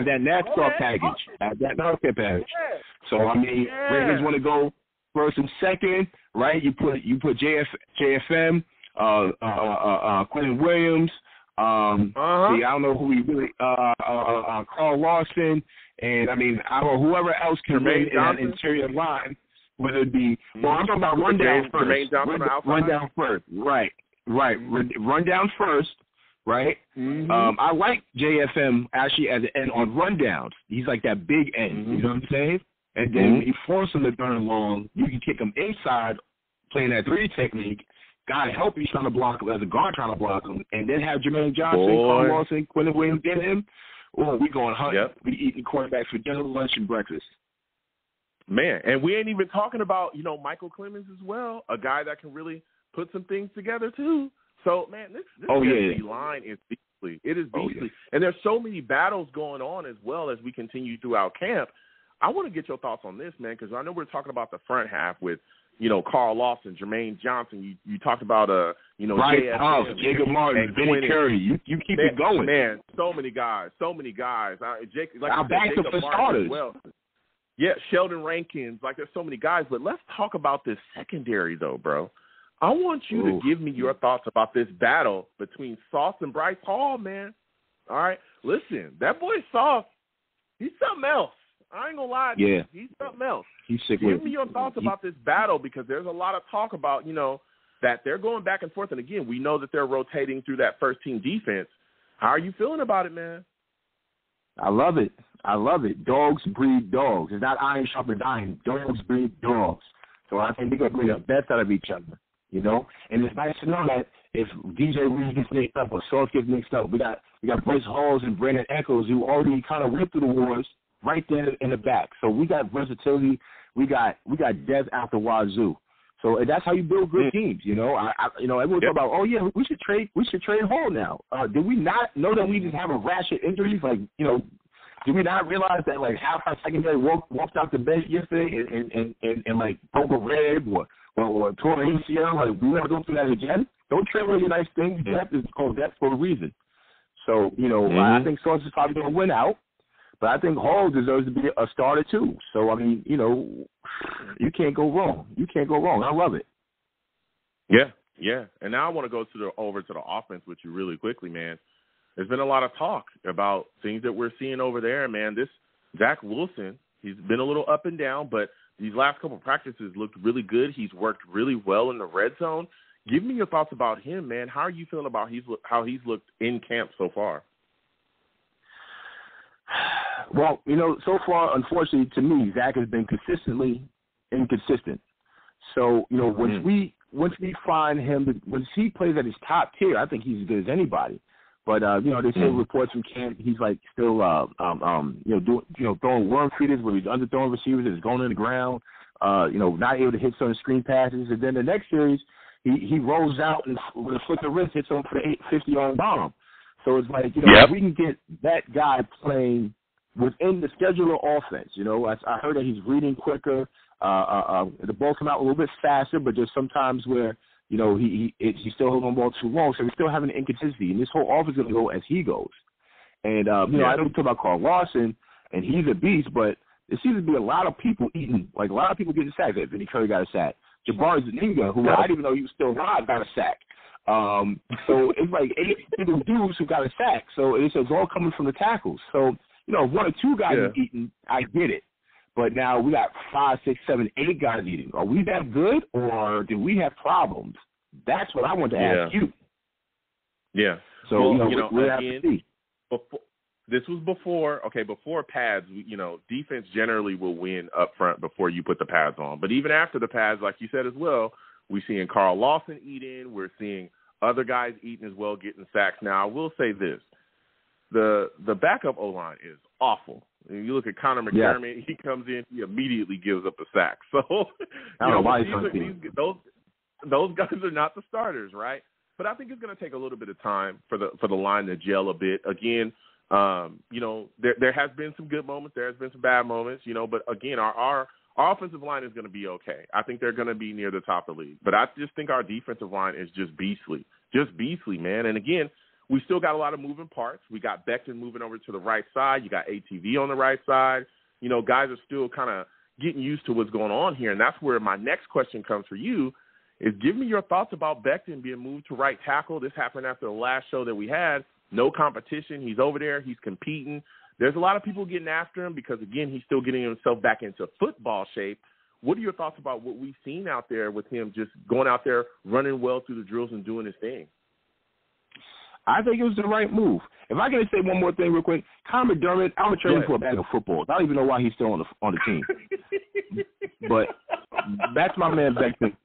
that NASCAR package. Have that NASCAR package. So, Ravens want to go first and second, right? You put JFM, Quentin Williams, see, I don't know who he really, Carl Lawson, and I don't know whoever else can win in that interior line, whether it be, I'm talking about run down first. Run down first, right. Run down first, right? Mm-hmm. I like JFM actually as an end on rundowns. He's like that big end, you know what I'm saying? And then when you force him to turn long, you can kick him inside, playing that 3 technique. God help you trying to block him as a guard trying to block him, and then have Jermaine Johnson, Carl Lawson, Quentin Williams get him. Oh, we going hunting. Yep. We eating quarterbacks for dinner, lunch, and breakfast. Man, and we ain't even talking about, Michael Clemens as well, a guy that can really put some things together too. So, man, this line is beastly. It is beastly. And there's so many battles going on as well as we continue throughout camp. I want to get your thoughts on this, man, because I know we're talking about the front half with Carl Lawson, Jermaine Johnson. You talked about Jacob Martin, Benny Curry. You keep it going, man. So many guys. Jake, like I'll back them for starters. Well. Yeah, Sheldon Rankins. Like there's so many guys. But let's talk about this secondary, though, bro. I want you to give me your thoughts about this battle between Sauce and Bryce Hall, man. All right, listen, that boy Sauce, he's something else. I ain't gonna lie to you. He's something else. He's sick. Give me your thoughts about this battle, because there's a lot of talk about, that they're going back and forth. And again, we know that they're rotating through that first team defense. How are you feeling about it, man? I love it. Dogs breed dogs. It's not iron sharpens iron. Dogs breed dogs. So I think they're going to bring the best out of each other, And it's nice to know that if DJ Reed gets mixed up or Sauce gets mixed up, we got Bryce Halls and Brandon Echols who already kind of went through the wars right there in the back. So we got versatility. We got depth out the wazoo. So that's how you build good teams. Everyone talk about, we should trade Hall now. Did we not know that we just have a rash of injuries? Like, did we not realize that like half our secondary walked out the bench yesterday and like broke a rib or tore an ACL? Like, we never go through that again. Don't trade really nice things. Depth is called depth for a reason. So I think Sauce is probably going to win out. But I think Hall deserves to be a starter too. So you can't go wrong. I love it. Yeah. And now I want to go over to the offense with you really quickly, man. There's been a lot of talk about things that we're seeing over there, man. This Zach Wilson, he's been a little up and down, but these last couple of practices looked really good. He's worked really well in the red zone. Give me your thoughts about him, man. How are you feeling about how he's looked in camp so far? Well, so far, unfortunately, to me, Zach has been consistently inconsistent. So, once we find him, once he plays at his top tier, I think he's as good as anybody. But they say reports from camp he's like still throwing worm feeders where he's underthrowing receivers that's going in the ground, not able to hit certain screen passes. And then the next series, he rolls out and with a flick of wrist hits him for the 50-yard bomb. So it's like, if we can get that guy playing within the schedule of offense, I heard that he's reading quicker. The ball come out a little bit faster, but there's sometimes where, he's still holding the ball too long. So we're still having an inconsistency. And this whole offense is going to go as he goes. And, I know we talk about Carl Lawson, and he's a beast, but there seems to be a lot of people getting sacks. Vinny Curry got a sack. Jabari Zaninga, who I didn't even know he was still alive, got a sack. So it's like 8 little dudes who got a sack. So it's all coming from the tackles. So, if 1 or 2 guys are eating, I get it. But now we got 5, 6, 7, 8 guys eating. Are we that good, or do we have problems? That's what I want to ask you. Yeah. So, we'll have to see. This was before pads, defense generally will win up front before you put the pads on. But even after the pads, like you said as well, we're seeing Carl Lawson eat in. We're seeing other guys eating as well, getting sacks. Now, I will say this. The backup O-line is awful. When you look at Connor McDermott, he comes in, he immediately gives up a sack. So, I don't know why those guys are not the starters, right? But I think it's going to take a little bit of time for the line to gel a bit. Again, there has been some good moments, there has been some bad moments, but again, our offensive line is going to be okay. I think they're going to be near the top of the league. But I just think our defensive line is just beastly, man. And again, we still got a lot of moving parts. We got Becton moving over to the right side. You got ATV on the right side. Guys are still kind of getting used to what's going on here. And that's where my next question comes for you is give me your thoughts about Becton being moved to right tackle. This happened after the last show that we had. No competition. He's over there. He's competing. There's a lot of people getting after him because, again, he's still getting himself back into football shape. What are your thoughts about what we've seen out there with him just going out there, running well through the drills and doing his thing? I think it was the right move. If I can say one more thing real quick, Connor McDermott, I would trade him for a bag of footballs. I don't even know why he's still on the team. But back to my man Becton.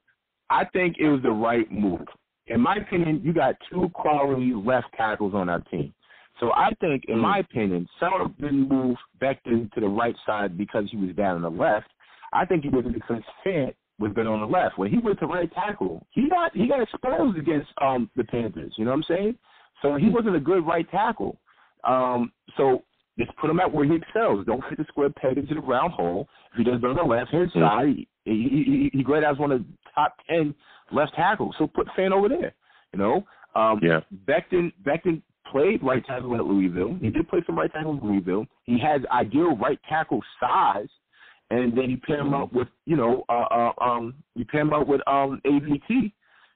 I think it was the right move. In my opinion, you got two quality left tackles on our team. So I think, in my opinion, Sellers didn't move Becton to the right side because he was down on the left. I think he was because Fant was better on the left. When he went to right tackle, he got exposed against the Panthers. You know what I'm saying? So he wasn't a good right tackle. So just put him at where he excels. Don't fit the square peg into the round hole. If he does better on the left-hand side, he great as one of the top 10 left tackles. So put Fant over there. Becton played right tackle at Louisville. He did play some right tackle in Louisville. He had ideal right tackle size, and then you pair him up with AVT.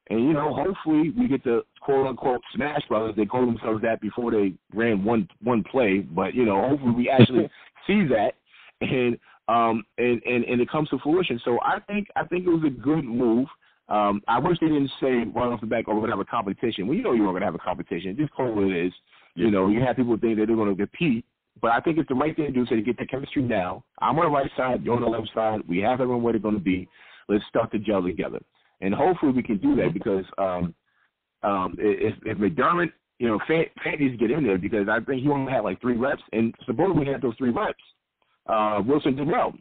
And, hopefully we get the quote-unquote Smash Brothers. They called themselves that before they ran one play. But, hopefully we actually see that and it comes to fruition. So I think it was a good move. I wish they didn't say right off the back, we're going to have a competition. Well, you we're going to have a competition. Just call it what it is. You have people think that they're going to compete. But I think it's the right thing to do to get the chemistry now. I'm on the right side. You're on the left side. We have everyone where they're going to be. Let's start to gel together. And hopefully we can do that because if McDermott, Fant needs to get in there because I think he only had like 3 reps. And supposedly he had those 3 reps. Wilson did well,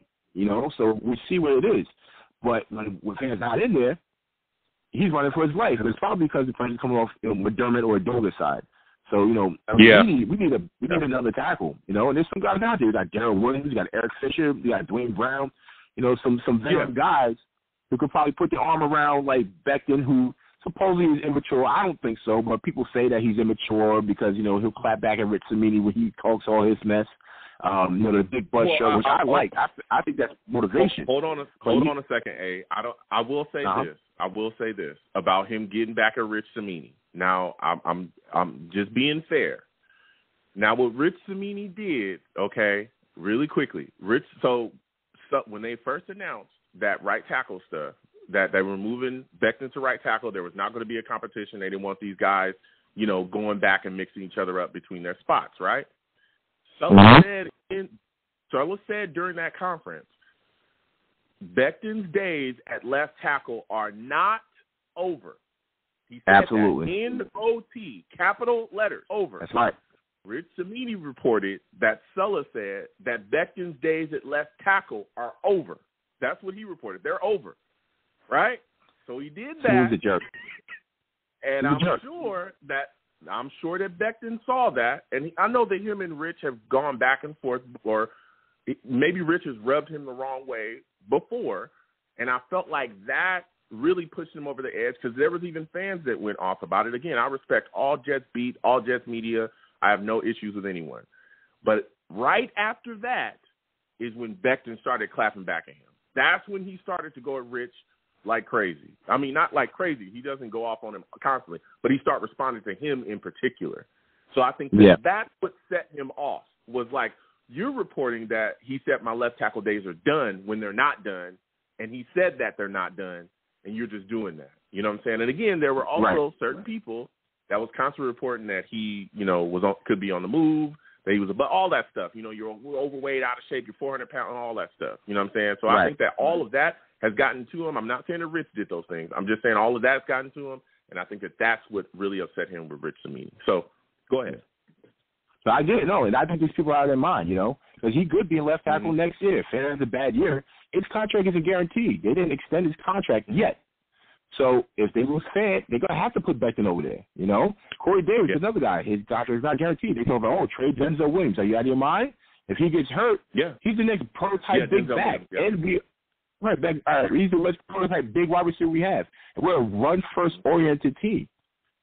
so we see what it is. But when Fant's not in there, he's running for his life. And it's probably because the players coming off McDermott or Dover side. So, we need another tackle, and there's some guys out there. You got Darrell Williams, you got Eric Fisher, you got Dwayne Brown, some veteran guys who could probably put their arm around like Becton, who supposedly is immature. I don't think so, but people say that he's immature because, he'll clap back at Rich Cimini when he talks all his mess. The big buzz show, which I like. I think that's motivation. Hold on a second, A. I will say this. I will say this about him getting back at Rich Cimini. Now, I'm just being fair. Now, what Rich Cimini did, okay, really quickly. So when they first announced that right tackle stuff, that they were moving Becton to right tackle, there was not going to be a competition. They didn't want these guys, going back and mixing each other up between their spots, right? Sellers said during that conference, Becton's days at left tackle are not over. He said absolutely. That N-O-T, capital letters, over. That's right. Rich Cimini reported that Sellers said that Becton's days at left tackle are over. That's what he reported. They're over, right? So he did that. He's a jerk. And I'm sure that Becton saw that, and I know that him and Rich have gone back and forth before. Maybe Rich has rubbed him the wrong way before, and I felt like that really pushed him over the edge because there was even fans that went off about it. Again, I respect all Jets beat, all Jets media. I have no issues with anyone. But right after that is when Becton started clapping back at him. That's when he started to go at Rich like crazy. I mean, not like crazy. He doesn't go off on him constantly, but he started responding to him in particular. So I think that's what set him off, was like, you're reporting that he said my left tackle days are done when they're not done, and he said that they're not done, and you're just doing that. You know what I'm saying? And again, there were also certain people that was constantly reporting that he, could be on the move, that he was about all that stuff. You're overweight, out of shape, you're 400 pounds, and all that stuff. You know what I'm saying? So I think that all of that has gotten to him. I'm not saying that Rich did those things. I'm just saying all of that's gotten to him. And I think that's what really upset him with Rich Cimini. So go ahead. So I get it, no, and I think these people are out of their mind, because he could be in left tackle next year. If Fanner has a bad year, his contract isn't guaranteed. They didn't extend his contract yet. So if they lose Fan, they're going to have to put Becton over there, Corey Davis is another guy. His contract is not guaranteed. They talk about, trade Denzel Williams. Are you out of your mind? If he gets hurt, he's the next prototype big back. He's the next prototype big wide receiver we have. And we're a run-first-oriented team.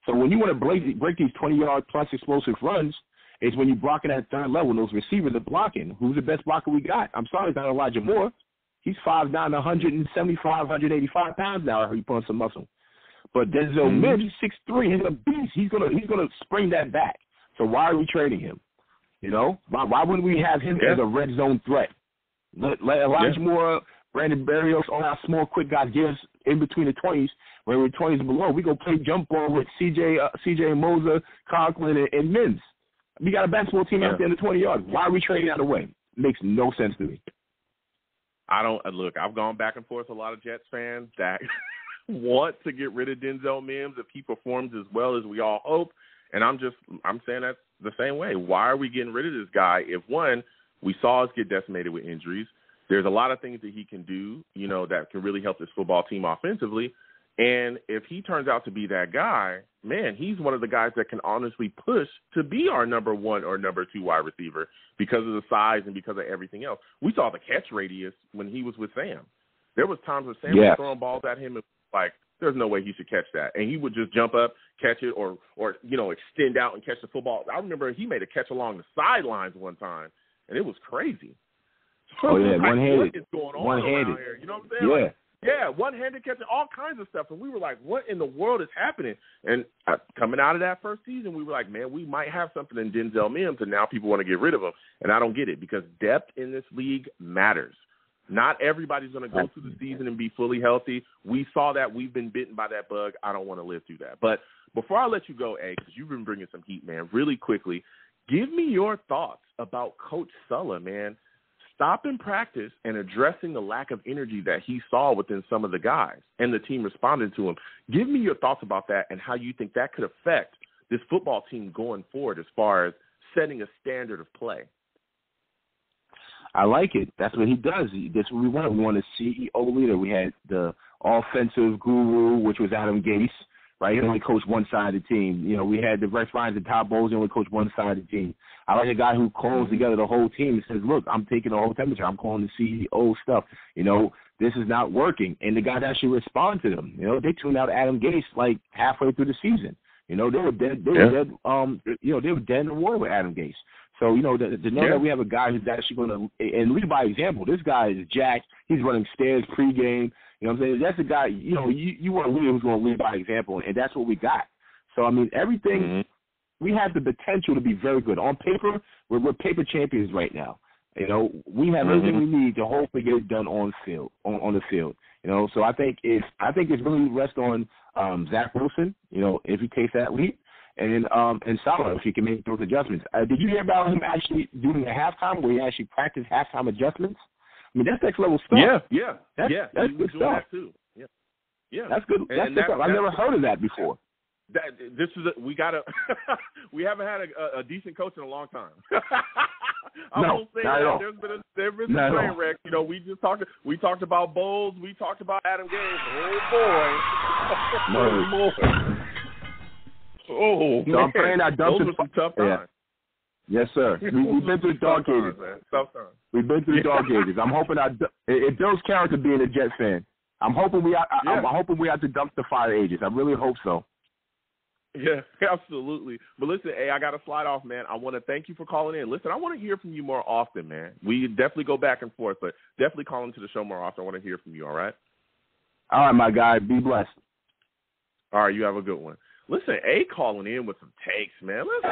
So when you want to break these 20-yard-plus explosive runs, it's when you're blocking at third level, and those receivers are blocking. Who's the best blocker we got? I'm sorry, it's not Elijah Moore. He's 5'9", 175, 185 pounds now. He put on some muscle. But Denzel Mims, he's 6'3", he's a beast. He's gonna spring that back. So why are we trading him? Why wouldn't we have him as a red zone threat? Let Elijah Moore, Brandon Berrios, all our small, quick guys get us in between the 20s. When we're 20s and below, we go play jump ball with CJ Moser, Conklin, and Mims. We got a basketball team out there in the 20 yards. Why are we trading out of the way? Makes no sense to me. I've gone back and forth with a lot of Jets fans that want to get rid of Denzel Mims if he performs as well as we all hope. And I'm saying that's the same way. Why are we getting rid of this guy if, one, we saw us get decimated with injuries? There's a lot of things that he can do, that can really help this football team offensively. And if he turns out to be that guy, man, he's one of the guys that can honestly push to be our number 1 or number 2 wide receiver because of the size and because of everything else. We saw the catch radius when he was with Sam. There was times when Sam was throwing balls at him and like, there's no way he should catch that. And he would just jump up, catch it, or extend out and catch the football. I remember he made a catch along the sidelines one time, and it was crazy. Oh, yeah, one-handed. What is going on around here? You know what I'm saying? Yeah. One-handed catching, all kinds of stuff. And we were like, what in the world is happening? And coming out of that first season, we were like, man, we might have something in Denzel Mims, and now people want to get rid of him. And I don't get it because depth in this league matters. Not everybody's going to go through the season and be fully healthy. We saw that. We've been bitten by that bug. I don't want to live through that. But before I let you go, A, because you've been bringing some heat, man, really quickly, give me your thoughts about Coach Sulla, man. Stopping practice and addressing the lack of energy that he saw within some of the guys and the team responding to him. Give me your thoughts about that and how you think that could affect this football team going forward as far as setting a standard of play. I like it. That's what he does. That's what we want. We want a CEO leader. We had the offensive guru, which was Adam Gase, right? He only coached one side of the team. We had the Rex Ryan and Todd Bowles, he only coached one side of the team. I like a guy who calls together the whole team and says, look, I'm taking the whole temperature. I'm calling the CEO stuff. This is not working. And the guys actually respond to them. They tuned out Adam Gase like halfway through the season. They were dead. They were dead. They were dead in the water with Adam Gase. So, to know that we have a guy who's actually going to – and lead by example. This guy is jacked. He's running stairs pregame. You know what I'm saying? That's a guy, you want a leader who's going to lead by example, and that's what we got. So, everything we have the potential to be very good. On paper, we're paper champions right now. We have everything we need to hopefully get it done on the field. So I think it's really rest on Zach Wilson, if he takes that leap, and Salah, if he can make those adjustments. Did you hear about him actually doing a halftime where he actually practiced halftime adjustments? That's next level stuff. Yeah. That's good stuff. That too. Yeah. That's good. That's good stuff. I've never heard of that before. We haven't had a decent coach in a long time. No, not at all. There's been some train wreck. We talked about Bowles. We talked about Adam Gase. Oh boy. Oh, so I'm praying I dumped those were some tough times. Yes, sir. We've been through dark ages. We've been through dark ages. I'm hoping it builds character being a Jets fan. I'm hoping we have to dump the fire ages. I really hope so. Yeah, absolutely. But listen, I got to slide off, man. I want to thank you for calling in. Listen, I want to hear from you more often, man. We definitely go back and forth, but definitely call into the show more often. I want to hear from you, all right? All right, my guy. Be blessed. All right, you have a good one. Listen, calling in with some takes, man. Let's go.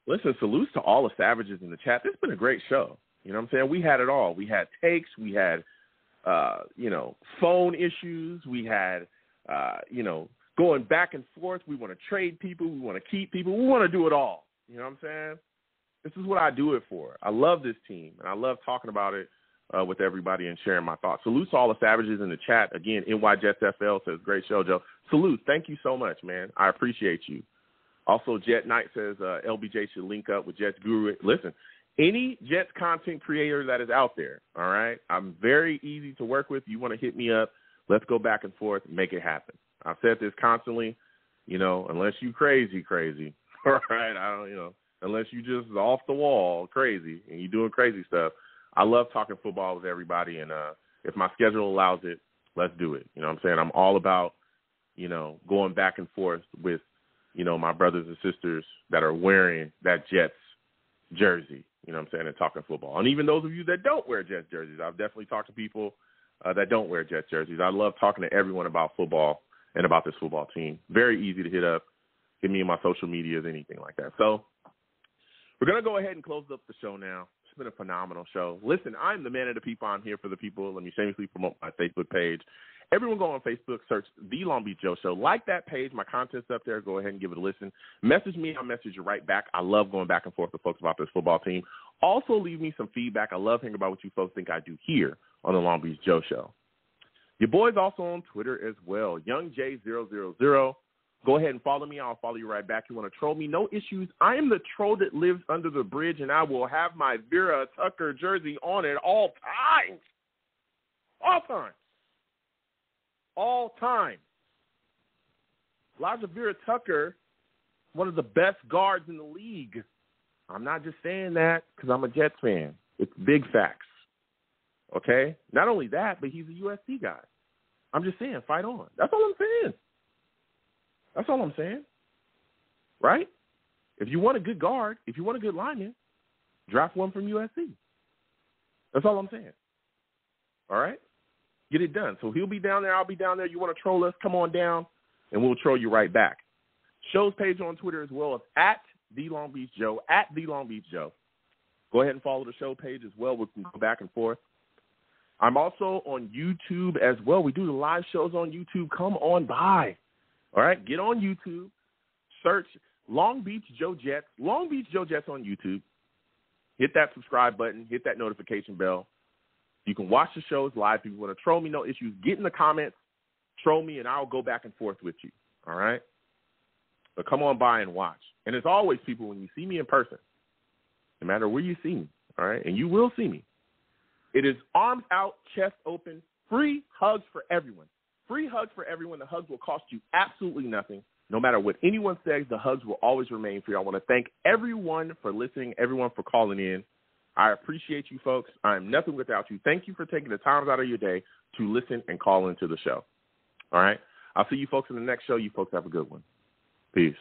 Listen, salutes to all the savages in the chat. This has been a great show. You know what I'm saying? We had it all. We had takes. We had phone issues. We had, going back and forth. We want to trade people. We want to keep people. We want to do it all. You know what I'm saying? This is what I do it for. I love this team, and I love talking about it with everybody and sharing my thoughts. Salute to all the Savages in the chat. Again, NY Jets FL says, great show, Joe. Salute. Thank you so much, man. I appreciate you. Also, Jet Knight says LBJ should link up with Jets Guru. Listen, any Jets content creator that is out there, all right, I'm very easy to work with. You want to hit me up, let's go back and forth and make it happen. I've said this constantly, unless you crazy, all right, unless you just off the wall crazy and you doing crazy stuff. I love talking football with everybody, and if my schedule allows it, let's do it. You know what I'm saying? I'm all about, going back and forth with, my brothers and sisters that are wearing that Jets jersey, you know what I'm saying, and talking football. And even those of you that don't wear Jets jerseys, I've definitely talked to people that don't wear Jets jerseys. I love talking to everyone about football and about this football team. Very easy to hit up, hit me in my social medias, anything like that. So we're going to go ahead and close up the show now. It's been a phenomenal show. Listen, I'm the man of the people. I'm here for the people. Let me shamelessly promote my Facebook page. Everyone go on Facebook, search The Long Beach Joe Show. Like that page. My content's up there. Go ahead and give it a listen. Message me. I'll message you right back. I love going back and forth with folks about this football team. Also, leave me some feedback. I love hearing about what you folks think I do here on The Long Beach Joe Show. Your boy's also on Twitter as well, YoungJ000. Go ahead and follow me. I'll follow you right back. You want to troll me? No issues. I am the troll that lives under the bridge, and I will have my Vera Tucker jersey on at all times. All times. All time. Elijah Vera Tucker, one of the best guards in the league. I'm not just saying that because I'm a Jets fan. It's big facts. Okay? Not only that, but he's a USC guy. I'm just saying, fight on. That's all I'm saying. That's all I'm saying. Right? If you want a good guard, if you want a good lineman, draft one from USC. That's all I'm saying. All right? Get it done. So he'll be down there. I'll be down there. You want to troll us? Come on down, and we'll troll you right back. Show's page on Twitter as well is at The Long Beach Joe, at The Long Beach Joe. Go ahead and follow the show page as well. We can go back and forth. I'm also on YouTube as well. We do the live shows on YouTube. Come on by. All right? Get on YouTube. Search Long Beach Joe Jets. Long Beach Joe Jets on YouTube. Hit that subscribe button. Hit that notification bell. You can watch the shows live. If you want to troll me, no issues. Get in the comments, troll me, and I'll go back and forth with you. All right? But come on by and watch. And as always, people, when you see me in person, no matter where you see me, all right, and you will see me, it is arms out, chest open, free hugs for everyone. Free hugs for everyone. The hugs will cost you absolutely nothing. No matter what anyone says, the hugs will always remain free. I want to thank everyone for listening, everyone for calling in. I appreciate you folks. I am nothing without you. Thank you for taking the time out of your day to listen and call into the show. All right? I'll see you folks in the next show. You folks have a good one. Peace.